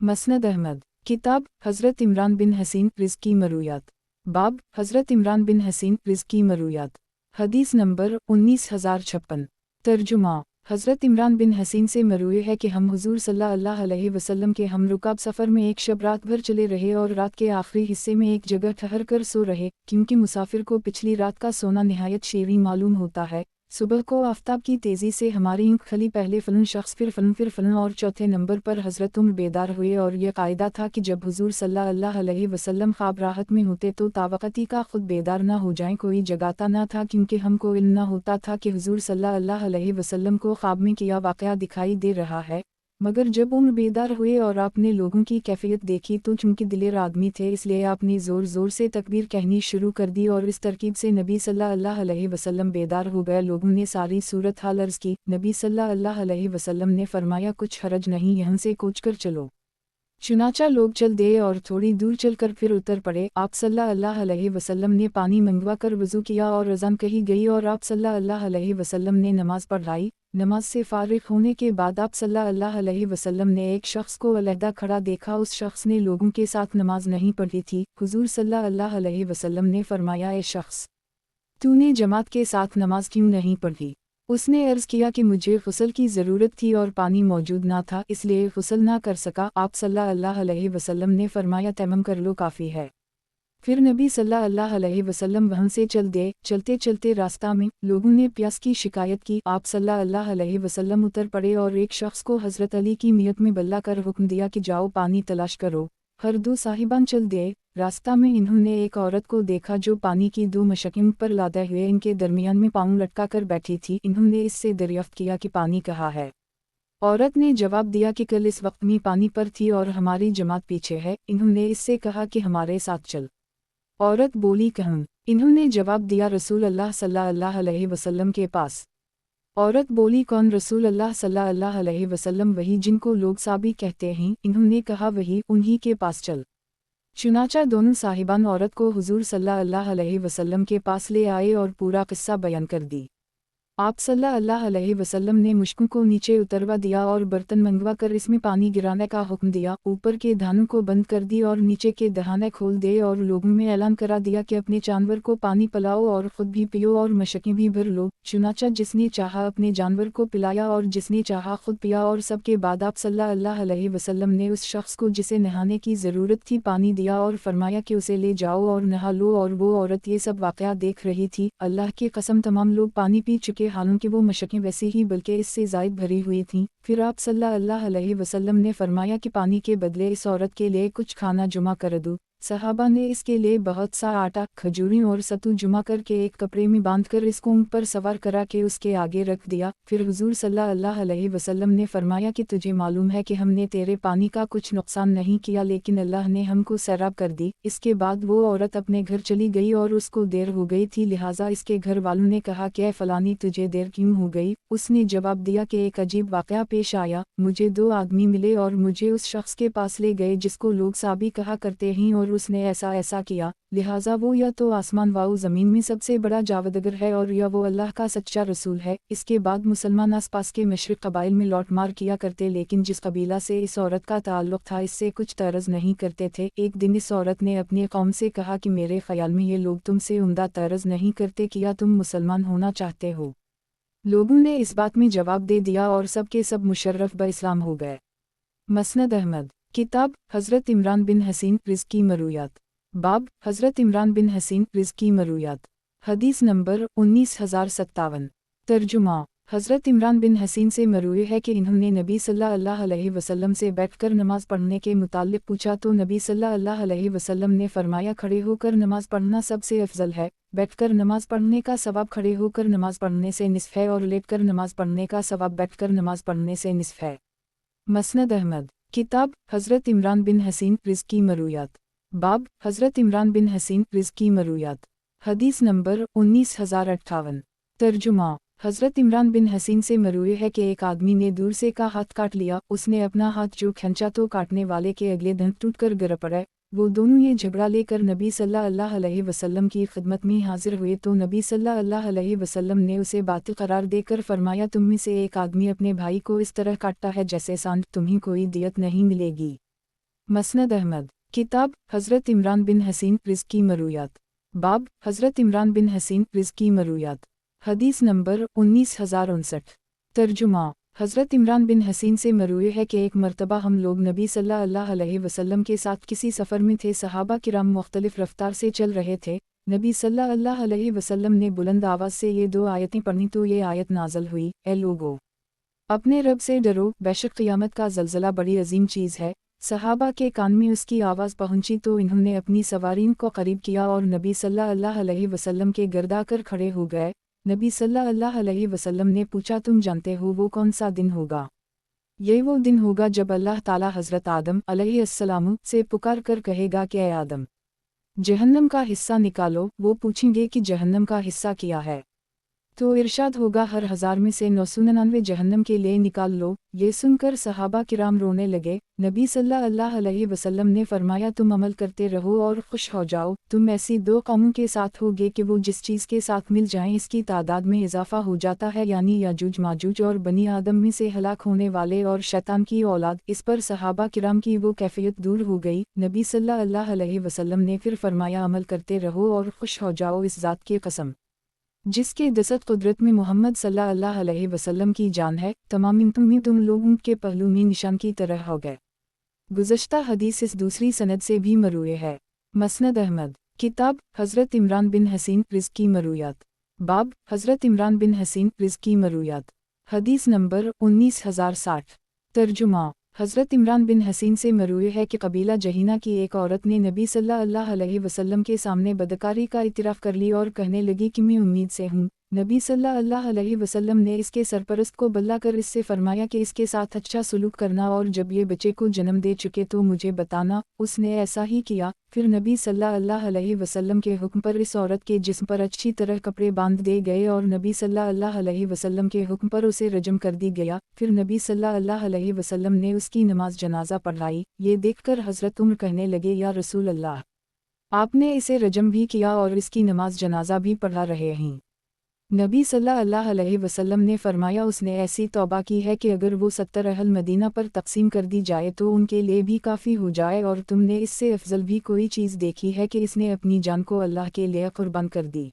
मसनद अहमद किताब हज़रत इमरान बिन हसीन रिज़्क़ की मरूयात। बाब हज़रत इमरान बिन हसीन रिज़्क़ की मरूयात। हदीस नंबर 19056। तर्जुमा हज़रत इमरान बिन हसीन से मरूए है कि हम हुज़ूर सल्लल्लाहु अलैहि वसल्लम के हम रुकाब सफ़र में एक शब रात भर चले रहे और रात के आखिरी हिस्से में एक जगह ठहर कर सो रहे, क्योंकि मुसाफिर को पिछली रात का सोना निहायत शेरी मालूम होता है। सुबह को आफ़ताब की तेज़ी से हमारी ऊँख खली, पहले फ़लन शख्स फिर फ़लन और चौथे नंबर पर हज़रत उम्र बेदार हुए। और यह कायदा था कि जब हुज़ूर सल्लल्लाहु अलैहि वसल्लम ख्वाब राहत में होते तो तावक़ती का खुद बेदार ना हो जाएं। कोई जगाता ना था, क्योंकि हमको इल्म ना होता था कि हुज़ूर सल्लल्लाहु अलैहि वसल्लम को ख्वाब में किया वाक़या दिखाई दे रहा है। मगर जब उम्र बेदार हुए और आपने लोगों की कैफियत देखी तो चूँकि दिलेर आदमी थे, इसलिए आपने ज़ोर ज़ोर से तकबीर कहनी शुरू कर दी, और इस तरकीब से नबी सल्लल्लाहु अलैहि वसल्लम बेदार हो गए। लोगों ने सारी सूरत हाल अर्ज़ की। नबी सल्लल्लाहु अलैहि वसल्लम ने फरमाया, कुछ हरज नहीं, यहाँ से कूच कर चलो। चुनाचा लोग चल दिए और थोड़ी दूर चलकर फिर उतर पड़े। आप सल्लल्लाहु अलैहि वसल्लम ने पानी मंगवा कर वज़ू किया और अज़ान कही गई और आप सल्लल्लाहु अलैहि वसल्लम ने नमाज़ पढ़ाई। नमाज से फ़ारिग़ होने के बाद आप सल्लल्लाहु अलैहि वसल्लम ने एक शख्स को अलहदा खड़ा देखा। उस शख्स ने लोगों के साथ नमाज नहीं पढ़ी थी। हुज़ूर सल्लल्लाहु अलैहि वसल्लम ने फरमाया, ए शख्स, तूने जमात के साथ नमाज क्यों नहीं पढ़ी? उसने अर्ज़ किया कि मुझे ग़ुस्ल की ज़रूरत थी और पानी मौजूद ना था, इसलिए ग़ुस्ल ना कर सका। आप सल्लल्लाहु अलैहि वसल्लम ने फरमाया, तैमम कर लो, काफ़ी है। फिर नबी सल्लल्लाहु अलैहि वसल्लम वहाँ से चल दिए। चलते चलते रास्ता में लोगों ने प्यास की शिकायत की। आप सल्लल्लाहु अलैहि वसल्लम उतर पड़े और एक शख्स को हज़रत अली की मियत में बल्ला कर हुक्म दिया कि जाओ पानी तलाश करो। हर दो साहिबान चल दिए। रास्ता में इन्होंने एक औरत को देखा जो पानी की 2 मशकिन पर लादे हुए इनके दरमियान में पाँव लटका कर बैठी थी। इन्होंने इससे दरियाफ्त किया कि पानी कहाँ है। औरत ने जवाब दिया कि कल इस वक्त में पानी पर थी और हमारी जमात पीछे है। इन्होंने इससे कहा कि हमारे साथ चल। औरत बोली, कहूँ? इन्होंने जवाब दिया, रसूल अल्लाह सल्लल्लाहु अलैहि वसल्लम के पास। औरत बोली, कौन रसूल अल्लाह सल्लल्लाहु अलैहि वसल्लम? वही जिनको लोग साबी कहते हैं। इन्होंने कहा, वही, उन्हीं के पास चल। चुनाचा दोनों साहिबान औरत को हुज़ूर सल्लल्लाहु अलैहि वसल्लम के पास ले आए और पूरा किस्सा बयान कर दी। आप सल्लल्लाहु अलैहि वसल्लम ने मुश्कों को नीचे उतरवा दिया और बर्तन मंगवा कर इसमें पानी गिराने का हुक्म दिया। ऊपर के धानों को बंद कर दी और नीचे के दहाने खोल दिए और लोगों में ऐलान करा दिया कि अपने जानवर को पानी पिलाओ और ख़ुद भी पियो और मशकें भी भर लो। चुनाचा जिसने चाहा अपने जानवर को पिलाया और जिसने चाहा खुद पिया, और सब के बाद आप सल्लल्लाहु अलैहि वसल्लम ने उस शख्स को जिसे नहाने की ज़रूरत थी पानी दिया और फरमाया कि उसे ले जाओ और नहा लो। और वो औरत ये सब वाक़या देख रही थी। अल्लाह की कसम, तमाम लोग पानी पी चुके, हालांकि वो मशकें वैसी ही बल्कि इससे ज़ायद भरी हुई थीं। फिर आप सल्लल्लाहु अलैहि वसल्लम ने फरमाया कि पानी के बदले इस औरत के लिए कुछ खाना जमा कर दो। सहाबा ने इसके लिए बहुत सा आटा, खजूरें और सत्तू जमा करके एक कपड़े में बांधकर इसको ऊंट पर सवार करा के उसके आगे रख दिया। फिर हुजूर सल्लल्लाहु अलैहि वसल्लम ने फरमाया कि तुझे मालूम है कि हमने तेरे पानी का कुछ नुकसान नहीं किया, लेकिन अल्लाह ने हमको सैराब कर दी। इसके बाद वो औरत अपने घर चली गई और उसको देर हो गई थी, लिहाजा इसके घर वालों ने कहा कि फलानी तुझे देर क्यों हो गई। उसने जवाब दिया कि एक अजीब वाक़या पेश आया, मुझे 2 आदमी मिले और मुझे उस शख्स के पास ले गए जिसको लोग साबी कहा करते हैं, और उसने ऐसा ऐसा किया, लिहाजा वो या तो आसमान व ज़मीन में सबसे बड़ा जावदगर है और या वो अल्लाह का सच्चा रसूल है। इसके बाद मुसलमान आसपास के मशरिक कबाइल में लौट मार किया करते, लेकिन जिस कबीला से इस औरत का ताल्लुक़ था इससे कुछ तरज़ नहीं करते थे। एक दिन इस औरत ने अपनी कौम से कहा कि मेरे ख्याल में ये लोग तुमसे उम्दा तरज़ नहीं करते, क्या तुम मुसलमान होना चाहते हो? लोगों ने इस बात में जवाब दे दिया और सब के सब मुशर्रफ ब इस्लाम हो गए। मसनद अहमद किताब हज़रत इमरान बिन हसीन रिज़्क़ी मरूयात। बाब हज़रत इमरान बिन हसीन रिज़्क़ी मरूयात। हदीस नंबर 19057। तर्जुमा हज़रत इमरान बिन हसीन से मरूए है कि इन्होंने नबी सल्लल्लाहु अलैहि वसल्लम से बैठकर नमाज़ पढ़ने के मुताल्लिक़ पूछा तो नबी सल्लल्लाहु अलैहि वसल्लम ने फरमाया, खड़े होकर नमाज़ पढ़ना सबसे अफजल है। बैठकर नमाज़ पढ़ने का सवाब खड़े होकर नमाज़ पढ़ने से निस्फ़ है और लेटकर नमाज़ पढ़ने का सवाब बैठकर नमाज़ पढ़ने से निस्फ़ है। मसनद अहमद किताब हज़रत इमरान बिन हसीन रिज़्क़ी मरूयात। बाब हज़रत इमरान बिन हसीन रिज़्क़ी मरूयात। हदीस नंबर 19058। तर्जुमा हज़रत इमरान बिन हसीन से मरूए है कि एक आदमी ने दूर से का हाथ काट लिया। उसने अपना हाथ जो खींचा तो काटने वाले के अगले दिन टूटकर गिर पड़े। वो दोनों ये झगड़ा लेकर नबी सल्लल्लाहु अलैहि वसल्लम की खिदमत में हाजिर हुए तो नबी सल्लल्लाहु अलैहि वसल्लम ने उसे बातिल करार देकर फरमाया, तुम में से एक आदमी अपने भाई को इस तरह काटता है जैसे सांड, तुम्हें कोई दियत नहीं मिलेगी। मसनद अहमद किताब हज़रत इमरान बिन हसीन रिज़्क़ी मरूयात। बाब हज़रत इमरान बिन हसीन रिज़्क़ी मरूयात। हदीस नंबर 19059। तर्जुमा हज़रत इमरान बिन हसीन से मरूए है कि एक मरतबा हम लोग नबी सल्लल्लाहु अलैहि वसल्लम के साथ किसी सफ़र में थे। सहाबा किराम मुख्तलिफ रफ्तार से चल रहे थे। नबी सल्लल्लाहु अलैहि वसल्लम ने बुलंद आवाज़ से ये 2 आयतें पढ़ी तो ये आयत नाज़ल हुई, ए लोगो, अपने रब से डरो, बेशक क़यामत का ज़लज़ला बड़ी अजीम चीज़ है। सहाबा के कान में उसकी आवाज़ पहुंची तो इन्होंने अपनी सवारीन को करीब किया और नबी सल्लल्लाहु अलैहि वसल्लम के गर्दा कर खड़े हो गए। नबी सल्लल्लाहु अलैहि वसल्लम ने पूछा, तुम जानते हो वो कौन सा दिन होगा? ये वो दिन होगा जब अल्लाह ताला हज़रत आदम अलैहिस्सलाम से पुकार कर कहेगा कि ए आदम, जहन्नम का हिस्सा निकालो। वो पूछेंगे कि जहन्नम का हिस्सा क्या है? तो इरशाद होगा, हर 1000 में से 999 जहन्नम के लिए निकाल लो। ये सुनकर सहाबा किराम रोने लगे। नबी सल्लल्लाहु अलैहि वसल्लम ने फरमाया, तुम अमल करते रहो और खुश हो जाओ। तुम ऐसी 2 कौमों के साथ होगे कि वो जिस चीज़ के साथ मिल जाएं इसकी तादाद में इजाफा हो जाता है, यानी याजूज माजूज और बनी आदम में से हलाक होने वाले और शैतान की औलाद। इस पर सहाबा किराम की वो कैफियत दूर हो गई। नबी सल्लल्लाहु अलैहि वसल्लम ने फिर फरमाया, अमल करते रहो और खुश हो जाओ, इस ज़ात की कसम जिसके दसत कुदरत में मोहम्मद सल्लल्लाहु अलैहि वसल्लम की जान है, तमाम तुम लोगों के पहलू में निशान की तरह हो गए। गुज़श्ता हदीस इस दूसरी सनद से भी मरूए है। मसनद अहमद किताब हज़रत इमरान बिन हसीन रिज़्क़ी मरूयात। बाब हज़रत इमरान बिन हसीन रिज़्क़ी मरूयात। हदीस नंबर 19060। तर्जुमा हज़रत इमरान बिन हसीन से मरूए है कि कबीला जहीना की एक औरत ने नबी सल्लल्लाहु अलैहि वसल्लम के सामने बदकारी का इतिराफ़ कर ली और कहने लगी कि मैं उम्मीद से हूँ। नबी सल्लल्लाहु अलैहि वसल्लम ने इसके सरपरस्त को बल्ला कर इससे फरमाया कि इसके साथ अच्छा सलूक करना और जब ये बच्चे को जन्म दे चुके तो मुझे बताना। उसने ऐसा ही किया। फिर नबी सल्लल्लाहु अलैहि वसल्लम के हुक्म पर इस औरत के जिस्म पर अच्छी तरह कपड़े बांध दिए गए और नबी सल्लल्लाहु अलैहि वसल्लम के हुक्म पर उसे रजम कर दी गया। फिर नबी सल्लल्लाहु अलैहि वसल्लम ने उसकी नमाज जनाजा पढ़ाई। ये देखकर हज़रत उमर कहने लगे, या रसूल अल्लाह, आपने इसे रजम भी किया और इसकी नमाज जनाजा भी पढ़ा रहे हैं। नबी सल्लल्लाहु अलैहि वसल्लम ने फरमाया, उसने ऐसी तौबा की है कि अगर वो 70 अहल मदीना पर तकसीम कर दी जाए तो उनके लिए भी काफ़ी हो जाए, और तुमने इससे अफजल भी कोई चीज़ देखी है कि इसने अपनी जान को अल्लाह के लिए कुर्बान कर दी।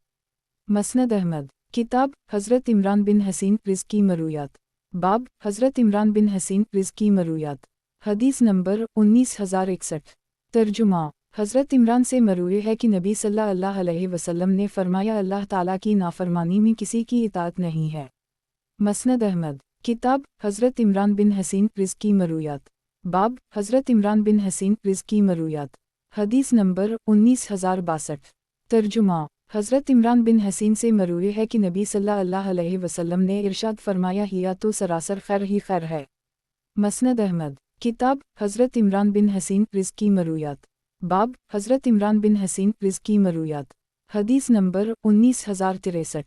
मसनद अहमद किताब हज़रत इमरान बिन हसीन रिज़्क़ी मरूयात। बाब हज़रत इमरान बिन हसीन रिज़्क़ी मरूयात। हदीस नंबर 19061। तर्जुमा हज़रत इमरान से मरूए है कि नबी सल्लल्लाहु अलैहि वसल्लम ने फरमाया, अल्लाह ताला की नाफरमानी में किसी की इताअत नहीं है। मसनद अहमद किताब हज़रत इमरान बिन हसीन रिज़्क़ी मरूयात। बाब हज़रत इमरान बिन हसीन रिज़्क़ी मरूयात। حدیث نمبر 19062 ترجمہ حضرت عمران بن حسین سے مروی ہے کہ نبی صلی اللہ علیہ وسلم نے ارشاد فرمایا ہیا تو سراسر خیر ہی خیر ہے۔ مسند احمد کتاب حضرت عمران بن حسین رزقی مرویات باب حضرت عمران بن حسین رزقی مرویات حدیث نمبر 19063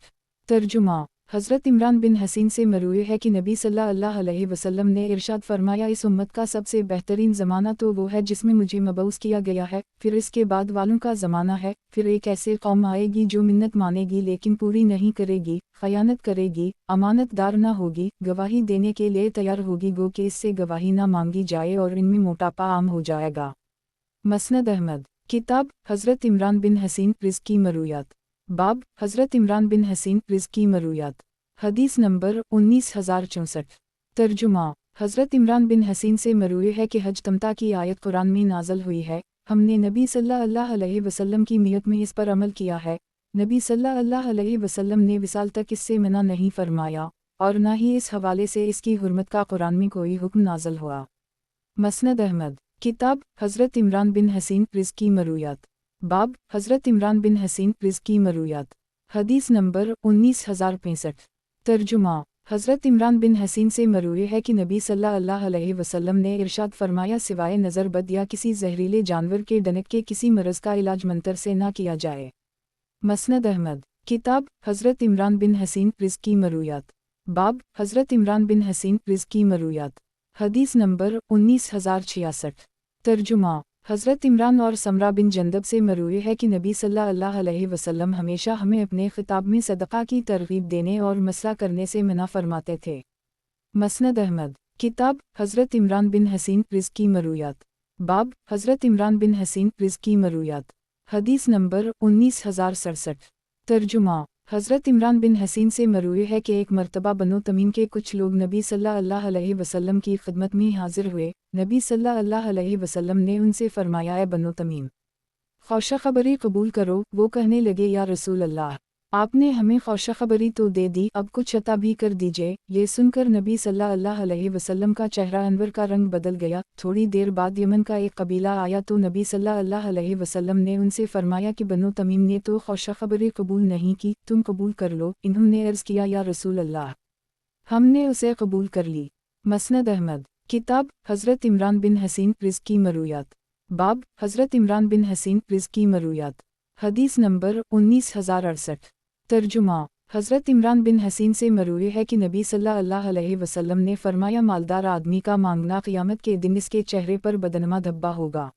ترجمہ حضرت عمران بن حسین سے مروی ہے کہ نبی صلی اللہ علیہ وسلم نے ارشاد فرمایا اس امت کا سب سے بہترین زمانہ تو وہ ہے جس میں مجھے مبعوث کیا گیا ہے، پھر اس کے بعد والوں کا زمانہ ہے، پھر ایک ایسے قوم آئے گی جو منت مانے گی لیکن پوری نہیں کرے گی، خیانت کرے گی، امانت دار نہ ہوگی، گواہی دینے کے لیے تیار ہوگی گو کہ اس سے گواہی نہ مانگی جائے اور ان میں موٹاپا عام ہو جائے گا۔ مسند احمد کتاب حضرت عمران بن حسین رزقی مرویات باب حضرت عمران بن حسین رزقی مرویات حدیث نمبر 19064 ترجمہ حضرت عمران بن حسین سے مروی ہے کہ حج تمتع کی آیت قرآن میں نازل ہوئی ہے، ہم نے نبی صلی اللہ علیہ وسلم کی میت میں اس پر عمل کیا ہے، نبی صلی اللہ علیہ وسلم نے وصال تک اس سے منع نہیں فرمایا اور نہ ہی اس حوالے سے اس کی حرمت کا قرآن میں کوئی حکم نازل ہوا۔ مسند احمد کتاب حضرت عمران بن حسین رزقی مرویات باب حضرت عمران بن حسین رزقی مرویات حدیث نمبر 19065 ترجمہ حضرت عمران بن حسین سے مروی ہے کہ نبی صلی اللہ علیہ وسلم نے ارشاد فرمایا سوائے نظر بد یا کسی زہریلے جانور کے ڈنک کے کسی مرض کا علاج منتر سے نہ کیا جائے۔ مسند احمد کتاب حضرت عمران بن حسین رزقی مرویات باب حضرت عمران بن حسین رزقی مرویات حدیث نمبر 19066 ترجمہ حضرت عمران اور سمرہ بن جندب سے مروی ہے کہ نبی صلی اللہ علیہ وسلم ہمیشہ ہمیں اپنے خطاب میں صدقہ کی ترغیب دینے اور مسئلہ کرنے سے منع فرماتے تھے۔ مسند احمد کتاب حضرت عمران بن حسین رزقی مرویات باب حضرت عمران بن حسین رزقی مرویات حدیث نمبر 19067 ترجمہ حضرت عمران بن حسین سے مروی ہے کہ ایک مرتبہ بنو تمیم کے کچھ لوگ نبی صلی اللہ علیہ وسلم کی خدمت میں حاضر ہوئے، نبی صلی اللہ علیہ وسلم نے ان سے فرمایا اے بنو تمیم، خوشخبری قبول کرو۔ وہ کہنے لگے یا رسول اللہ، آپ نے ہمیں خوشخبری تو دے دی، اب کچھ عطا بھی کر دیجئے۔ یہ سن کر نبی صلی اللہ علیہ وسلم کا چہرہ انور کا رنگ بدل گیا۔ تھوڑی دیر بعد یمن کا ایک قبیلہ آیا تو نبی صلی اللہ علیہ وسلم نے ان سے فرمایا کہ بنو تمیم نے تو خوشخبری قبول نہیں کی، تم قبول کر لو۔ انہوں نے عرض کیا یا رسول اللہ، ہم نے اسے قبول کر لی۔ مسند احمد کتاب حضرت عمران بن حسین رزقی مرویات باب حضرت عمران بن حسین رزقی مرویات حدیث نمبر 19068 ترجمہ حضرت عمران بن حسین سے مروی ہے کہ نبی صلی اللہ علیہ وسلم نے فرمایا مالدار آدمی کا مانگنا قیامت کے دن اس کے چہرے پر بدنما دھبا ہوگا۔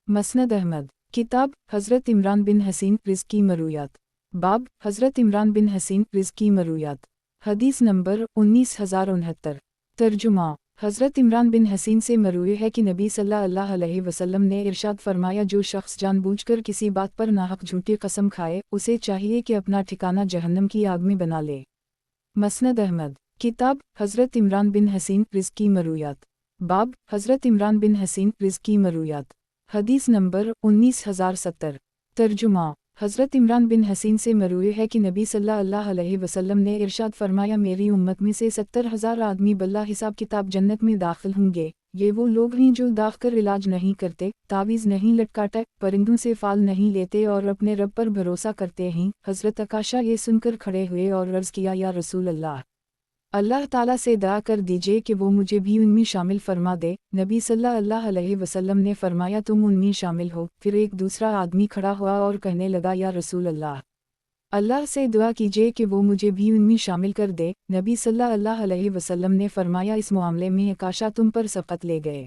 مسند احمد کتاب حضرت عمران بن حسین رزقی مرویات باب حضرت عمران بن حسین رزقی مرویات حدیث نمبر 19069 ترجمہ حضرت عمران بن حسین سے مروی ہے کہ نبی صلی اللہ علیہ وسلم نے ارشاد فرمایا جو شخص جان بوجھ کر کسی بات پر ناحق جھوٹی قسم کھائے اسے چاہیے کہ اپنا ٹھکانہ جہنم کی آگ میں بنا لے۔ مسند احمد کتاب حضرت عمران بن حسین رزقی مرویات باب حضرت عمران بن حسین رزقی مرویات حدیث نمبر 19070 ترجمہ حضرت عمران بن حسین سے مروی ہے کہ نبی صلی اللہ علیہ وسلم نے ارشاد فرمایا میری امت میں سے 70,000 آدمی بلا حساب کتاب جنت میں داخل ہوں گے۔ یہ وہ لوگ ہیں جو داغ کر علاج نہیں کرتے، تعویذ نہیں لٹکاتے، پرندوں سے فال نہیں لیتے اور اپنے رب پر بھروسہ کرتے ہیں۔ حضرت عکاشہ یہ سن کر کھڑے ہوئے اور عرض کیا یا رسول اللہ، اللہ تعالیٰ سے دعا کر دیجئے کہ وہ مجھے بھی ان میں شامل فرما دے۔ نبی صلی اللہ علیہ وسلم نے فرمایا تم ان میں شامل ہو۔ پھر ایک دوسرا آدمی کھڑا ہوا اور کہنے لگا یا رسول اللہ، اللہ سے دعا کیجئے کہ وہ مجھے بھی ان میں شامل کر دے۔ نبی صلی اللہ علیہ وسلم نے فرمایا اس معاملے میں عکاشہ تم پر سبقت لے گئے۔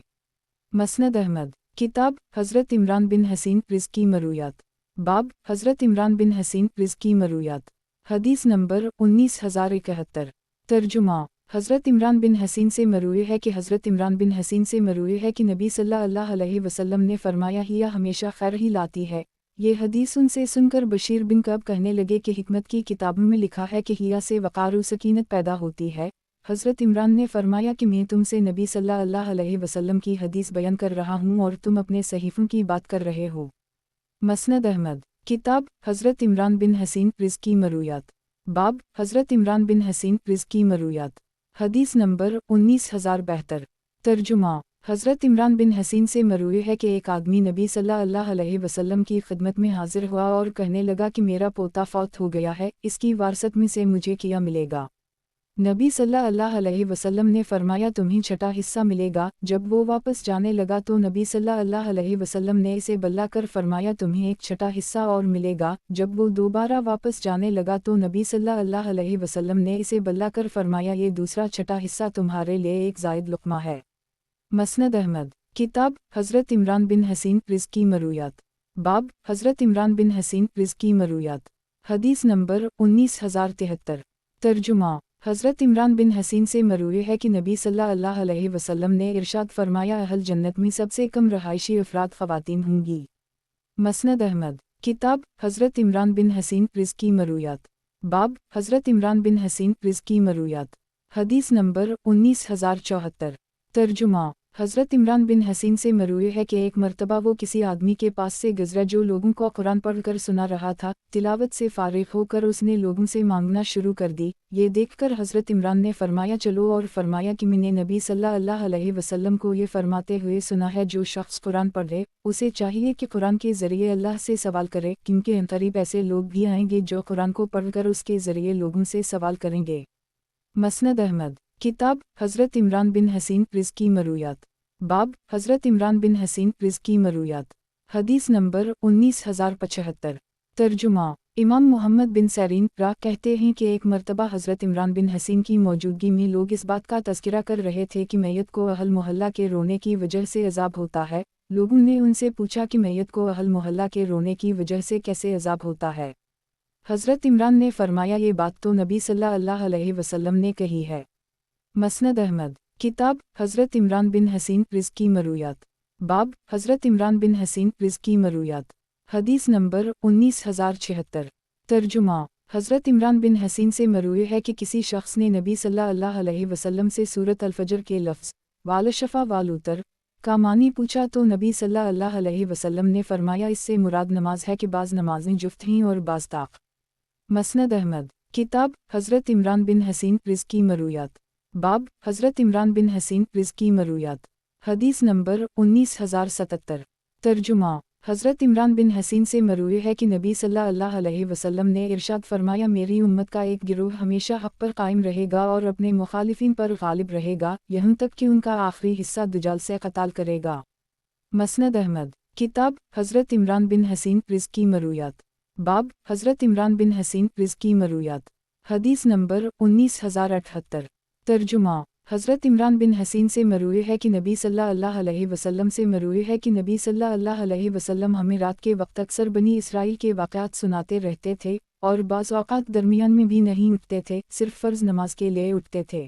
مسند احمد کتاب حضرت عمران بن حسین رزقی مرویات باب حضرت عمران بن حسین رزقی مرویات حدیث نمبر 19071 ترجمہ حضرت عمران بن حسین سے مروی ہے کہ حضرت عمران بن حسین سے مروی ہے کہ نبی صلی اللہ علیہ وسلم نے فرمایا ہیا ہمیشہ خیر ہی لاتی ہے۔ یہ حدیث ان سے سن کر بشیر بن کعب کہنے لگے کہ حکمت کی کتابوں میں لکھا ہے کہ ہیا سے وقار و سکینت پیدا ہوتی ہے۔ حضرت عمران نے فرمایا کہ میں تم سے نبی صلی اللہ علیہ وسلم کی حدیث بیان کر رہا ہوں اور تم اپنے صحیفوں کی بات کر رہے ہو۔ مسند احمد کتاب حضرت عمران بن حسین رزقی مرویات باب حضرت عمران بن حسین رزقی مرویات حدیث نمبر 19072 ترجمہ हज़रत इमरान बिन हसीन से मरूई है कि एक आदमी नबी सल्लल्लाहु अलैहि वसल्लम की खिदमत में हाजिर हुआ और कहने लगा कि मेरा पोता फौत हो गया है, इसकी वारसत में से मुझे क्या मिलेगा। नबी सल्लल्लाहु अलैहि वसल्लम ने फरमाया तुम्हें छठा हिस्सा मिलेगा। जब वो वापस जाने लगा तो नबी सल्लल्लाहु अलैहि वसल्लम ने इसे बल्ला कर फरमाया तुम्हें एक छठा हिस्सा और मिलेगा। जब वो दोबारा वापस जाने लगा तो नबी सल्लल्लाहु अलैहि वसल्लम ने इसे बल्ला कर फरमाया ये दूसरा छठा हिस्सा तुम्हारे लिए एक ज़ायद लुक़मा है। मसनद अहमद। किताब हज़रत इमरान बिन हसीन रिज़्की मरूयात। बाब हज़रत इमरान बिन हसीन रिज़्की मरूयात। हदीस नंबर 19073। तर्जुमा हज़रत इमरान बिन हसीन से मरूई है कि नबी सल्लल्लाहु अलैहि वसल्लम ने इरशाद फरमाया अहल जन्नत में सबसे कम रहायशी अफराद ख़वातीन होंगी। मसनद अहमद। किताब हज़रत इमरान बिन हसीन रिज़्की मरूयात। बाब हज़रत इमरान बिन हसीन रिज़्की मरूयात। हदीस नंबर 19074। तर्जुमा हज़रत इमरान बिन हसीन से मरूई है कि एक मर्तबा वो किसी आदमी के पास से गुज़रा जो लोगों को कुरान पढ़कर सुना रहा था। तिलावत से फारिग होकर उसने लोगों से मांगना शुरू कर दी। ये देखकर हज़रत इमरान ने फरमाया चलो, और फरमाया कि मैंने नबी सल्लल्लाहु अलैहि वसल्लम को ये फरमाते हुए सुना है जो शख्स कुरान पढ़े उसे चाहिए कि कुरान के ज़रिए अल्लाह से सवाल करे, क्योंकि अनक़रीब ऐसे लोग भी आएंगे जो कुरान को पढ़कर उसके ज़रिए लोगों से सवाल करेंगे। मसनद अहमद। किताब हज़रत इमरान बिन हसीन रिज़्की मरूयात। बाब हज़रत इमरान बिन हसीन रिज़्की मरूयात। हदीस नंबर 19075। तर्जुमा इमाम मोहम्मद बिन सैरीन कहते हैं कि एक मर्तबा हज़रत इमरान बिन हसीन की मौजूदगी में लोग इस बात का तज़किरा कर रहे थे कि मैयत को अहल मोहल्ला के रोने की वजह से अज़ाब होता है। लोगों ने उनसे पूछा कि मैयत को अहल मोहल्ला के रोने की वजह से कैसे अज़ाब होता है। हज़रत इमरान ने फरमाया ये बात तो नबी सल्लल्लाहु अलैहि वसल्लम ने कही है। मसनद अहमद। किताब हज़रत इमरान बिन हसीन रिज़्की मरूयात। बाब हज़रत इमरान बिन हसीन रिज़्की मरूयात। हदीस नंबर 19076। तर्जुमा हज़रत इमरान बिन हसीन से मरूई है कि किसी शख्स ने नबी सल्लल्लाहु अलैहि वसल्लम से सूरत अल-फजर के लफ्ज़ वाल शफ़ा वाल उतर का मानी पूछा तो नबी सल्लल्लाहु अलैहि वसल्लम ने फरमाया इससे मुराद नमाज है कि बाज़ नमाज़ें जुफ्त हैं और बाज़ ताक़। मसनद अहमद। किताब हज़रत इमरान बिन हसीन रिज़्की मरूयात। बाब हज़रत इमरान बिन हसीन रिज़्की मरूयात। हदीस नंबर 19077। तर्जुमा हज़रत इमरान बिन हसीन से मरूई है कि नबी सल्लल्लाहु अलैहि वसल्लम ने इरशाद फरमाया मेरी उम्मत का एक गिरोह हमेशा हक़ पर कायम रहेगा और अपने मुखालिफिन पर गालिब रहेगा, यहाँ तक कि उनका आखिरी हिस्सा दज्जाल से क़त्ल करेगा। मसनद अहमद। किताब हज़रत इमरान बिन हसीन रिज़्की मरूयात। बाब हज़रत इमरान बिन हसीन रिज़्की मरूयात। हदीस नंबर 19078। तर्जुमा हज़रत इमरान बिन हसीन से मरूई है कि नबी सल्लल्लाहु अलैहि वसल्लम से मरूई है कि नबी सल्लल्लाहु अलैहि वसल्लम हमें रात के वक्त अक्सर बनी इसराइल के वाक़यात सुनाते रहते थे और बाज़ औक़ात दरमियान में भी नहीं उठते थे, सिर्फ़ फ़र्ज़ नमाज के लिए उठते थे।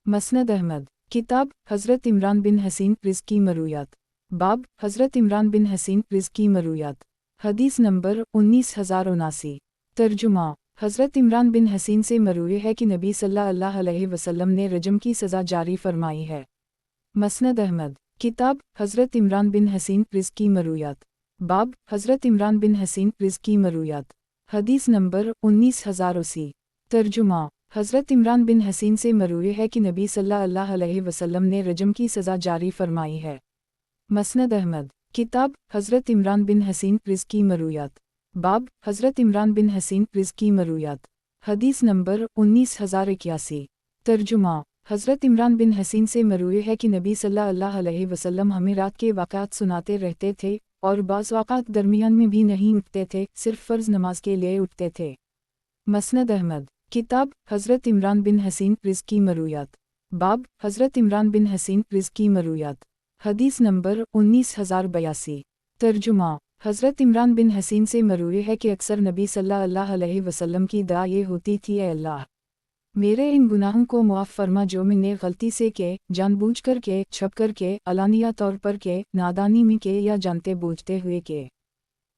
मसनद अहमद। किताब हज़रत इमरान बिन हसीन रिज़्की मरूयात। बाब हज़रत इमरान बिन हसीन रिज़्की मरूयात। हदीस नंबर 19079। तर्जुमा हज़रत इमरान बिन हसीन से मरूई है कि नबी सल्लल्लाहु अलैहि वसल्लम ने रजम की सज़ा जारी फरमाई है। मसनद अहमद। किताब हज़रत इमरान बिन हसीन रिज़्की मरूयात। बाब हज़रत इमरान बिन हसीन रिज़्की मरूयात। हदीस नंबर 19080। तर्जुमा हज़रत इमरान बिन हसीन से मरूई है कि नबी सल्लल्लाहु अलैहि वसल्लम ने रजम की सज़ा जारी फरमाई है। मसनद अहमद। किताब हज़रत इमरान बिन हसीन रिज़्की मरूयात। बाब हज़रत इमरान बिन हसीन रिज़्की मरूयात। हदीस नंबर 19081। तर्जुमा हज़रत इमरान बिन हसीन से मरूई है कि नबी सल्लल्लाहु अलैहि वसल्लम हमें रात के वाक़यात सुनाते रहते थे और बाज़ औक़ात दरमियान में भी नहीं उठते थे, सिर्फ़ फ़र्ज़ नमाज के लिए उठते थे। मसनद अहमद। किताब हज़रत इमरान बिन हसीन रिज़्की मरूयात। बाब हज़रत इमरान बिन हसीन रिज़्की मरूयात। हदीस नंबर 19082। तर्जुमा हज़रत इमरान बिन हसीन से मरूई है कि अक्सर नबी सल्लल्लाहु अलैहि वसल्लम की दुआ ये होती थी ए अल्लाह मेरे इन गुनाहों को मुआफ़ फरमा जो मैंने गलती से के, जानबूझकर के, छुप कर के, अलानिया तौर पर के, नादानी में के या जानते बूझते हुए के।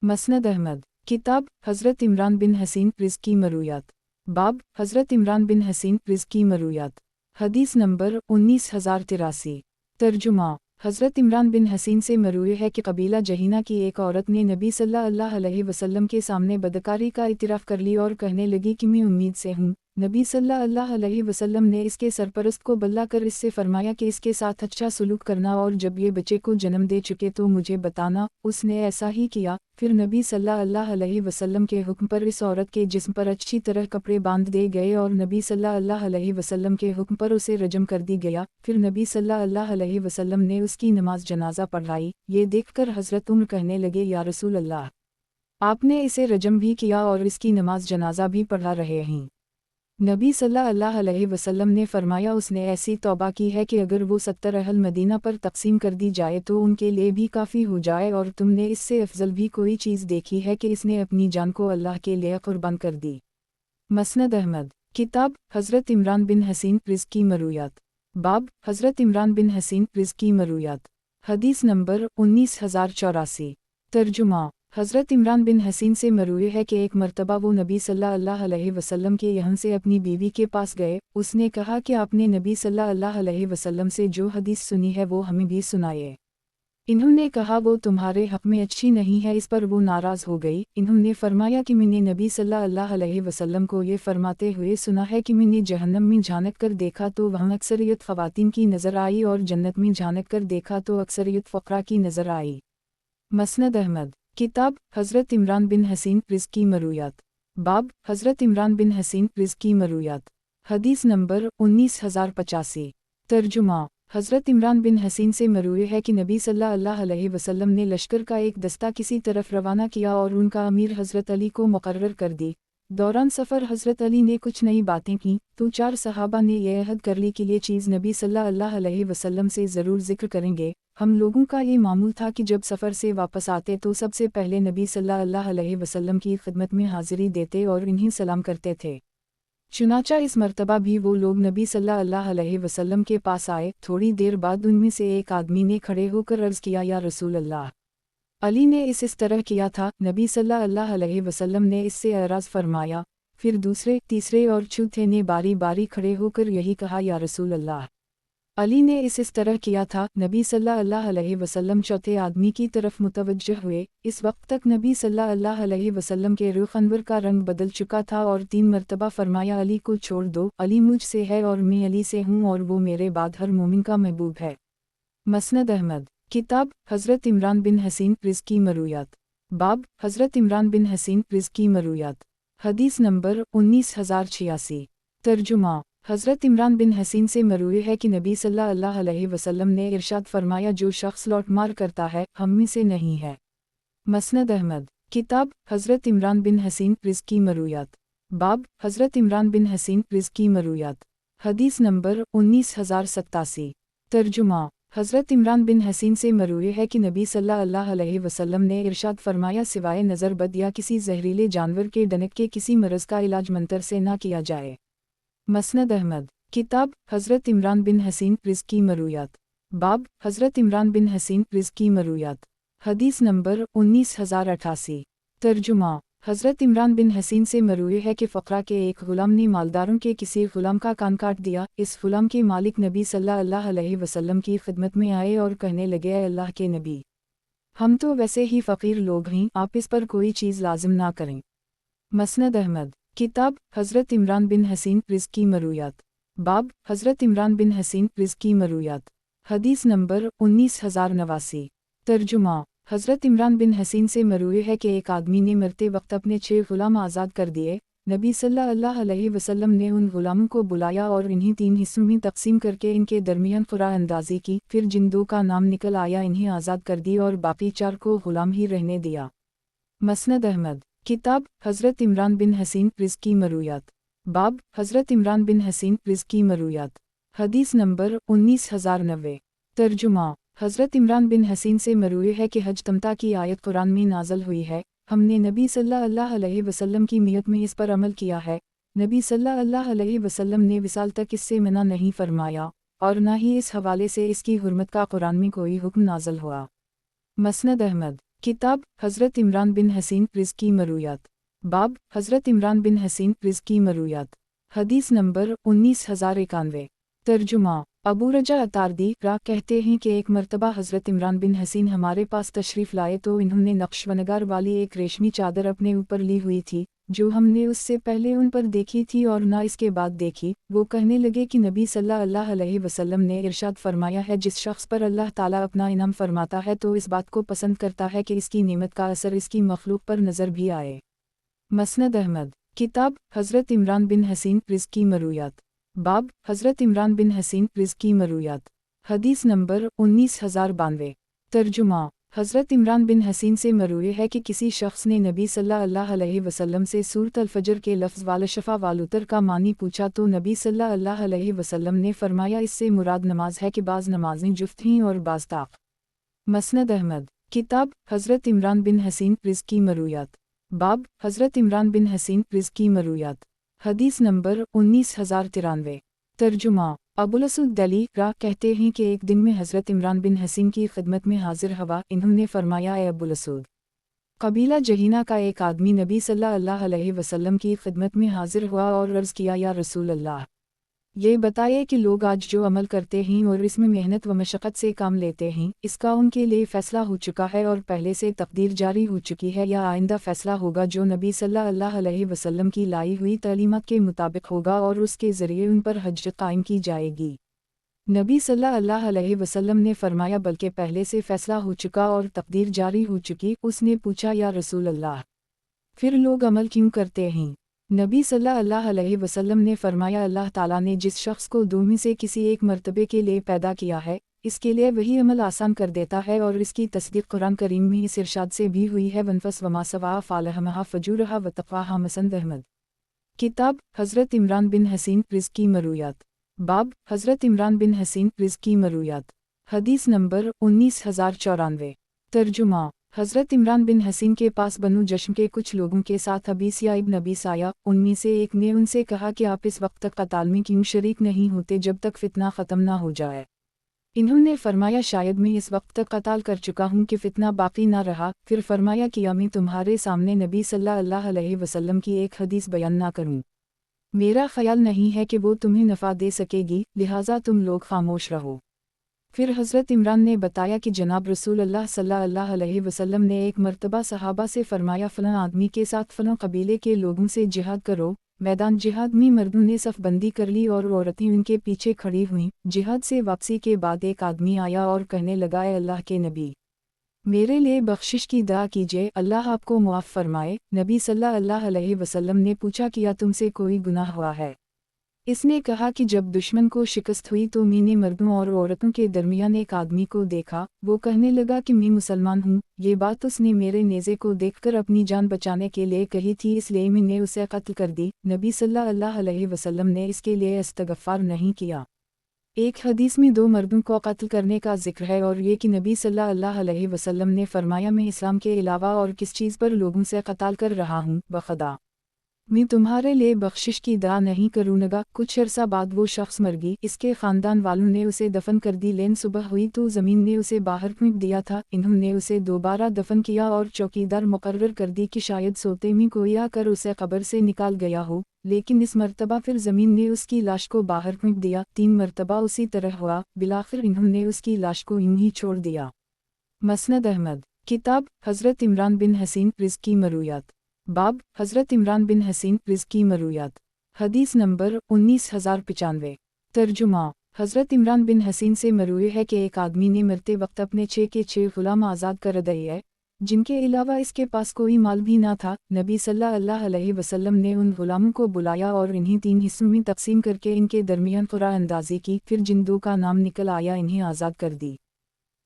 मसनद अहमद। किताब हज़रत इमरान बिन हसीन रिज़्की मरूयात। बाब हज़रत इमरान बिन हसीन रिज़्की मरूयात। हदीस नंबर 19083। तर्जुमा हज़रत इमरान बिन हसीन से मरूई है कि कबीला जहीना की एक औरत ने नबी सल्लल्लाहु अलैहि वसल्लम के सामने बदकारी का इतिराफ़ कर ली और कहने लगी कि मैं उम्मीद से हूँ, नबी सल्लल्लाहु अलैहि वसल्लम ने इसके सरपरस्त को बल्ला कर इससे फरमाया कि इसके साथ अच्छा सलूक करना और जब ये बच्चे को जन्म दे चुके तो मुझे बताना। उसने ऐसा ही किया। फिर नबी सल्लल्लाहु अलैहि वसल्लम के हुक्म पर इस औरत के जिस्म पर अच्छी तरह कपड़े बांध दिए गए और नबी सल्लल्लाहु अलैहि वसल्लम के हुक्म पर उसे रजम कर दी गया। फिर नबी सल्लल्लाहु अलैहि वसल्लम ने उसकी नमाज जनाजा पढ़ाई। ये देखकर हज़रत उम्र कहने लगे, या रसूल अल्लाह, आपने इसे रजम भी किया और इसकी नमाज जनाजा भी पढ़ा रहे हैं। नबी सल्लल्लाहु अलैहि वसल्लम ने फरमाया, उसने ऐसी तौबा की है कि अगर वो 70 अहल मदीना पर तकसीम कर दी जाए तो उनके लिए भी काफ़ी हो जाए, और तुमने इससे अफजल भी कोई चीज़ देखी है कि इसने अपनी जान को अल्लाह के लिए कुर्बान कर दी। मसनद अहमद। किताब हज़रत इमरान बिन हसीन रिज़्की मरूयात। बाब हज़रत इमरान बिन हसीन रिज़्की मरूयात। हदीस नंबर 19084। तर्जुमा। हज़रत इमरान बिन हसीन से मरूए है कि एक मरतबा वो नबी सल्लल्लाहु अलैहि वसल्लम के यहाँ से अपनी बीवी के पास गए। उसने कहा कि आपने नबी सल्लल्लाहु अलैहि वसल्लम से जो हदीस सुनी है वो हमें भी सुनाइए। इन्होंने कहा, वो तुम्हारे हक़ में अच्छी नहीं है। इस पर वो नाराज़ हो गई। इन्होंने फरमाया कि मैंने नबी सल्लल्लाहु अलैहि वसल्लम को ये फरमाते हुए सुना है कि मैंने जहन्नम में झाँक कर देखा तो वहाँ अक्सरियत ख़वातीन की नज़र आई, और जन्नत में झाँक कर देखा तो अक्सरियत फ़क़रा की नज़र आई। मसनद अहमद। किताब हज़रत इमरान बिन हसीन रिज़्की मरूयात। बाब हज़रत इमरान बिन हसीन रिज़्की मरूयात। हदीस नंबर 19085। तर्जुमा। हज़रत इमरान बिन हसीन से मरूए है कि नबी सल्लल्लाहु अलैहि वसल्लम ने लश्कर का एक दस्ता किसी तरफ रवाना किया और उनका अमीर हज़रत अली को मुकर्रर कर दी। दौरान सफ़र हज़रत अली ने कुछ नई बातें की तो 4 सहाबा ने यह अहद कर ली कि ये चीज़ नबी सल्लल्लाहु अलैहि वसल्लम से ज़रूर ज़िक्र करेंगे। हम लोगों का ये मामूल था कि जब सफ़र से वापस आते तो सबसे पहले नबी सल्लल्लाहु अलैहि वसल्लम की खिदमत में हाज़िरी देते और इन्हें सलाम करते थे। चुनाचा इस मर्तबा भी वो लोग नबी सल्लल्लाहु अलैहि वसल्लम के पास आए। थोड़ी देर बाद उनमें से एक आदमी ने खड़े होकर अर्ज़ किया, या रसूल अल्लाह। अली ने इस तरह किया था। नबी सल्लल्लाहु अलैहि वसल्लम ने इससे एराज़ फरमाया। फिर दूसरे, तीसरे और चौथे ने बारी बारी खड़े होकर यही कहा, या रसूल अल्लाह। अली ने इस तरह किया था। नबी सल्लल्लाहु अलैहि वसल्लम चौथे आदमी की तरफ मुतवज्जह हुए। इस वक्त तक नबी सल्लल्लाहु अलैहि वसल्लम के रुख अनवर का रंग बदल चुका था और 3 मरतबा फरमाया, अली को छोड़ दो, अली मुझ से है और मैं अली से हूँ, और वो मेरे बाद हर मोमिन का महबूब है। मसनद अहमद। किताब हज़रत इमरान बिन हसीन रिज़्की मरूयात। बाब हज़रत इमरान बिन हसीन रिज़्की मरूयात। हदीस नंबर 19086। तर्जुमा। हज़रत इमरान बिन हसीन से मरूए है कि नबी सल्लल्लाहु अलैहि वसल्लम ने इरशाद फरमाया, जो शख्स लौट मार करता है हम में से नहीं है। मसनद अहमद। किताब हज़रत इमरान बिन हसीन रिज़्की मरूयात। बाब हज़रत इमरान बिन हसीन रिज़्की मरूयात। हदीस नंबर 19087। तर्जुमा। हज़रत इमरान बिन हसीन से मरूए है कि नबी सल्लल्लाहु अलैहि वसल्लम ने इरशाद फरमाया, सिवाय नज़र बद या किसी जहरीले जानवर के डनक के किसी मरज़ का इलाज मंतर से ना किया जाए। मसनद अहमद। किताब हज़रत इमरान बिन हसीन रिज़्की मरूयात। बाब हज़रत इमरान बिन हसीन रिज़्की मरूयात। हदीस नंबर 19088। तर्जुमा। हज़रत इमरान बिन हसीन से मरूए है कि फ़क़रा के एक ग़ुलाम ने मालदारों के किसी ग़ुलाम का कान काट दिया। इस ग़ुलाम के मालिक नबी सल्लल्लाहु अलैहि वसल्लम की खिदमत में आए और कहने लगे, अल्लाह के नबी, हम तो वैसे ही फ़कीर लोग हैं, आप इस पर कोई चीज़ लाजिम ना करें। मसनद अहमद। किताब हज़रत इमरान बिन हसीन रिज़्की मरूयात। बाब हज़रत इमरान बिन हसीन रिज़्की मरूयात। हदीस नंबर 19089। तर्जुमा। हज़रत इमरान बिन हसीन से मरूए है कि एक आदमी ने मरते वक्त अपने 6 ग़ुलाम आज़ाद कर दिए। नबी सल्लल्लाहु अलैहि वसल्लम ने उन ग़ुलामों को बुलाया और इन्हें 3 हिस्सों में तकसीम करके इनके दरमियान क़ुरा अंदाज़ी की। फिर जिन 2 का नाम निकल आया इन्हें आज़ाद कर दी और बाकी 4 को ग़ुलाम ही रहने दिया। मसनद अहमद। किताब हज़रत इमरान बिन हसीन रिज़्की मरूयात। बाब हज़रत इमरान बिन हसीन रिज़्की मरूयात। हदीस नंबर 19090। तर्जुमा। हज़रत इमरान बिन हसीन से मरूए है कि हज तमता की आयत कुरान में नाज़ल हुई है। हमने नबी सल्लल्लाहु अलैहि वसल्लम की मियत में इस पर अमल किया है। नबी सल्लल्लाहु अलैहि वसल्लम ने विसाल तक इससे मना नहीं फरमाया और न ही इस हवाले से इसकी हुर्मत का कुरान में कोई हुक्म नाज़ल हुआ। मसनद अहमद। किताब हज़रत इमरान बिन हसीन रिज़्की मरूयात। बाब हज़रत इमरान बिन हसीन रिज़्की मरूयात। हदीस नंबर 19091। तर्जुमा। अबू रजा अतारदी रा कहते हैं कि एक मरतबा हज़रत इमरान बिन हसीन हमारे पास तशरीफ़ लाए तो इन्होंने नक्शवनगार वाली एक रेशमी चादर अपने ऊपर ली हुई थी। جو ہم نے اس سے پہلے ان پر دیکھی تھی اور نہ اس کے بعد دیکھی۔ وہ کہنے لگے کہ نبی صلی اللہ علیہ وسلم نے ارشاد فرمایا ہے، جس شخص پر اللہ تعالیٰ اپنا انعام فرماتا ہے تو اس بات کو پسند کرتا ہے کہ اس کی نعمت کا اثر اس کی مخلوق پر نظر بھی آئے۔ مسند احمد، کتاب حضرت عمران بن حسین رزقی مرویات، باب حضرت عمران بن حسین رزقی مرویات، حدیث نمبر 19092۔ ترجمہ، حضرت عمران بن حسین سے مروی ہے کہ کسی شخص نے نبی صلی اللہ علیہ وسلم سے سورۃ الفجر کے لفظ والشفا والوتر کا معنی پوچھا تو نبی صلی اللہ علیہ وسلم نے فرمایا اس سے مراد نماز ہے کہ بعض نمازیں جفت ہیں اور بعض طاق۔ مسند احمد، کتاب حضرت عمران بن حسین رزقی مرویات، باب حضرت عمران بن حسین رزقی مرویات، حدیث نمبر 19093۔ ترجمہ، ابوالاسود دلی را کہتے ہیں کہ ایک دن میں حضرت عمران بن حسین کی خدمت میں حاضر ہوا۔ انہوں نے فرمایا، اے ابوالاسود، قبیلہ جہینہ کا ایک آدمی نبی صلی اللہ علیہ وسلم کی خدمت میں حاضر ہوا اور عرض کیا، یا رسول اللہ، یہ بتائیے کہ لوگ آج جو عمل کرتے ہیں اور اس میں محنت و مشقت سے کام لیتے ہیں، اس کا ان کے لیے فیصلہ ہو چکا ہے اور پہلے سے تقدیر جاری ہو چکی ہے، یا آئندہ فیصلہ ہوگا جو نبی صلی اللہ علیہ وسلم کی لائی ہوئی تعلیمات کے مطابق ہوگا اور اس کے ذریعے ان پر حجت قائم کی جائے گی؟ نبی صلی اللہ علیہ وسلم نے فرمایا، بلکہ پہلے سے فیصلہ ہو چکا اور تقدیر جاری ہو چکی۔ اس نے پوچھا، یا رسول اللہ، پھر لوگ عمل کیوں کرتے ہیں؟ نبی صلی اللہ علیہ وسلم نے فرمایا، اللہ تعالیٰ نے جس شخص کو دو میں سے کسی ایک مرتبے کے لیے پیدا کیا ہے، اس کے لیے وہی عمل آسان کر دیتا ہے، اور اس کی تصدیق قرآن کریم میں اس ارشاد سے بھی ہوئی ہے، وَانفَسْ وَمَا سَوَاءَ فَأَلْهَمَهَا فُجُورَهَا وَتَقْوَاهَا۔ مسند احمد، کتاب حضرت عمران بن حسین رزقی مرویات، باب حضرت عمران بن حسین رزقی مرویات، حدیث نمبر 19094۔ ترجمہ، حضرت عمران بن حسین کے پاس بنو جشم کے کچھ لوگوں کے ساتھ ابیسیہ ابن ابی سایہ، ان میں سے ایک نے ان سے کہا کہ آپ اس وقت تک قتال میں کیوں شریک نہیں ہوتے جب تک فتنہ ختم نہ ہو جائے؟ انہوں نے فرمایا، شاید میں اس وقت تک قتال کر چکا ہوں کہ فتنہ باقی نہ رہا۔ پھر فرمایا، کیا میں تمہارے سامنے نبی صلی اللہ علیہ وسلم کی ایک حدیث بیان نہ کروں؟ میرا خیال نہیں ہے کہ وہ تمہیں نفع دے سکے گی، لہٰذا تم لوگ خاموش رہو۔ پھر حضرت عمران نے بتایا کہ جناب رسول اللہ صلی اللہ علیہ وسلم نے ایک مرتبہ صحابہ سے فرمایا، فلاں آدمی کے ساتھ فلاں قبیلے کے لوگوں سے جہاد کرو۔ میدان جہاد میں مردوں نے صف بندی کر لی اور عورتیں ان کے پیچھے کھڑی ہوئیں۔ جہاد سے واپسی کے بعد ایک آدمی آیا اور کہنے لگا، اے اللہ کے نبی، میرے لیے بخشش کی دعا کیجیے، اللہ آپ کو معاف فرمائے۔ نبی صلی اللہ علیہ وسلم نے پوچھا، کیا تم سے کوئی گناہ ہوا ہے؟ اس نے کہا کہ جب دشمن کو شکست ہوئی تو میں نے مردوں اور عورتوں کے درمیان ایک آدمی کو دیکھا، وہ کہنے لگا کہ میں مسلمان ہوں۔ یہ بات اس نے میرے نیزے کو دیکھ کر اپنی جان بچانے کے لیے کہی تھی، اس لیے میں نے اسے قتل کر دی۔ نبی صلی اللہ علیہ وسلم نے اس کے لیے استغفار نہیں کیا۔ ایک حدیث میں دو مردوں کو قتل کرنے کا ذکر ہے، اور یہ کہ نبی صلی اللہ علیہ وسلم نے فرمایا، میں اسلام کے علاوہ اور کس چیز پر لوگوں سے قتال کر رہا ہوں؟ بخدا میں تمہارے لیے بخشش کی دعا نہیں کروں گا۔ کچھ عرصہ بعد وہ شخص مر گئی، اس کے خاندان والوں نے اسے دفن کر دی، لیکن صبح ہوئی تو زمین نے اسے باہر پھینک دیا تھا۔ انہوں نے اسے دوبارہ دفن کیا اور چوکیدار مقرر کر دی کہ شاید سوتے میں کوئی آ کر اسے قبر سے نکال گیا ہو، لیکن اس مرتبہ پھر زمین نے اس کی لاش کو باہر پھینک دیا۔ 3 مرتبہ اسی طرح ہوا، بالآخر انہوں نے اس کی لاش کو یوں ہی چھوڑ دیا۔ مسند احمد، کتاب حضرت عمران بن حسین رزقی مرویات، باب حضرت عمران بن حسین رزقی مرویات، حدیث نمبر 19095۔ ترجمہ، حضرت عمران بن حسین سے مروی ہے کہ ایک آدمی نے مرتے وقت اپنے 6 کے 6 غلام آزاد کر دیے، جن کے علاوہ اس کے پاس کوئی مال بھی نہ تھا۔ نبی صلی اللہ علیہ وسلم نے ان غلاموں کو بلایا اور انہیں 3 حصوں میں تقسیم کر کے ان کے درمیان قرعہ اندازی کی، پھر جن 2 کا نام نکل آیا انہیں آزاد کر دی۔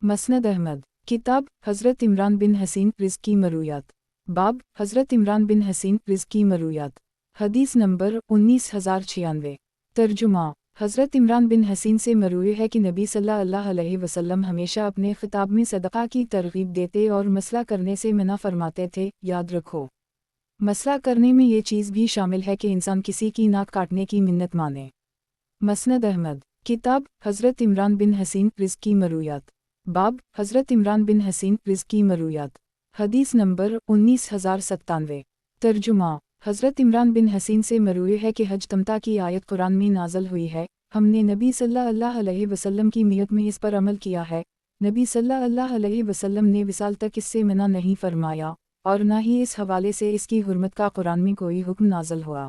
مسند احمد، کتاب حضرت عمران بن حسین رزقی مرویات، باب حضرت عمران بن حسین رزقی مرویات، حدیث نمبر 19096۔ ترجمہ، حضرت عمران بن حسین سے مروی ہے کہ نبی صلی اللہ علیہ وسلم ہمیشہ اپنے خطاب میں صدقہ کی ترغیب دیتے اور مسئلہ کرنے سے منع فرماتے تھے۔ یاد رکھو، مسئلہ کرنے میں یہ چیز بھی شامل ہے کہ انسان کسی کی ناک کاٹنے کی منت مانے۔ مسند احمد، کتاب حضرت عمران بن حسین رزقی مرویات، باب حضرت عمران بن حسین رزقی مرویات، حدیث نمبر 19097۔ ترجمہ، حضرت عمران بن حسین سے مروی ہے کہ حج تمتع کی آیت قرآن میں نازل ہوئی ہے، ہم نے نبی صلی اللہ علیہ وسلم کی میت میں اس پر عمل کیا ہے۔ نبی صلی اللہ علیہ وسلم نے وصال تک اس سے منع نہیں فرمایا۔ اور نہ ہی اس حوالے سے اس کی حرمت کا قرآن میں کوئی حکم نازل ہوا۔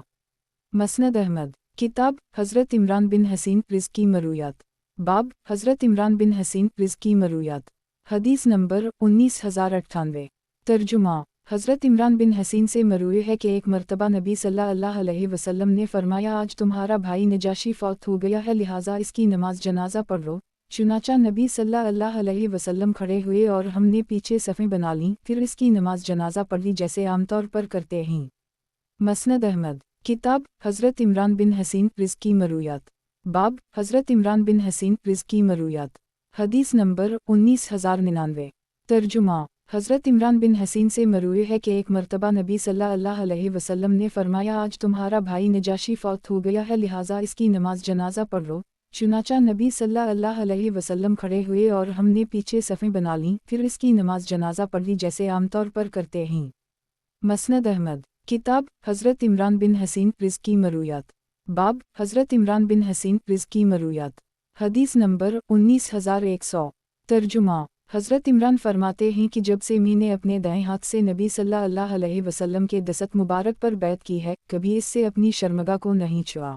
مسند احمد، کتاب حضرت عمران بن حسین رزقی مرویات، باب حضرت عمران بن حسین رزقی مرویات، حدیث نمبر 19098۔ ترجمہ، حضرت عمران بن حسین سے مروی ہے کہ ایک مرتبہ نبی صلی اللہ علیہ وسلم نے فرمایا آج تمہارا بھائی نجاشی فوت ہو گیا ہے، لہٰذا اس کی نماز جنازہ پڑھ لو۔ چنانچہ نبی صلی اللہ علیہ وسلم کھڑے ہوئے اور ہم نے پیچھے صفیں بنا لیں، پھر اس کی نماز جنازہ پڑھ لی جیسے عام طور پر کرتے ہیں۔ مسند احمد، کتاب حضرت عمران بن حسین رزقی مرویات، باب حضرت عمران بن حسین رزقی مرویات، حدیث نمبر 19099۔ ترجمہ، حضرت عمران بن حسین سے مروی ہے کہ ایک مرتبہ نبی صلی اللہ علیہ وسلم نے فرمایا آج تمہارا بھائی نجاشی فوت ہو گیا ہے، لہٰذا اس کی نماز جنازہ پڑھ لو۔ چنانچہ نبی صلی اللہ علیہ وسلم کھڑے ہوئے اور ہم نے پیچھے صفیں بنا لیں، پھر اس کی نماز جنازہ پڑھ لی جیسے عام طور پر کرتے ہیں۔ مسند احمد، کتاب حضرت عمران بن حسین رزقی مرویات، باب حضرت عمران بن حسین رزقی مرویات، حدیث نمبر 19100۔ ترجمہ، حضرت عمران فرماتے ہیں کہ جب سے میں نے اپنے دائیں ہاتھ سے نبی صلی اللہ علیہ وسلم کے دست مبارک پر بیعت کی ہے، کبھی اس سے اپنی شرمگاہ کو نہیں چھوا۔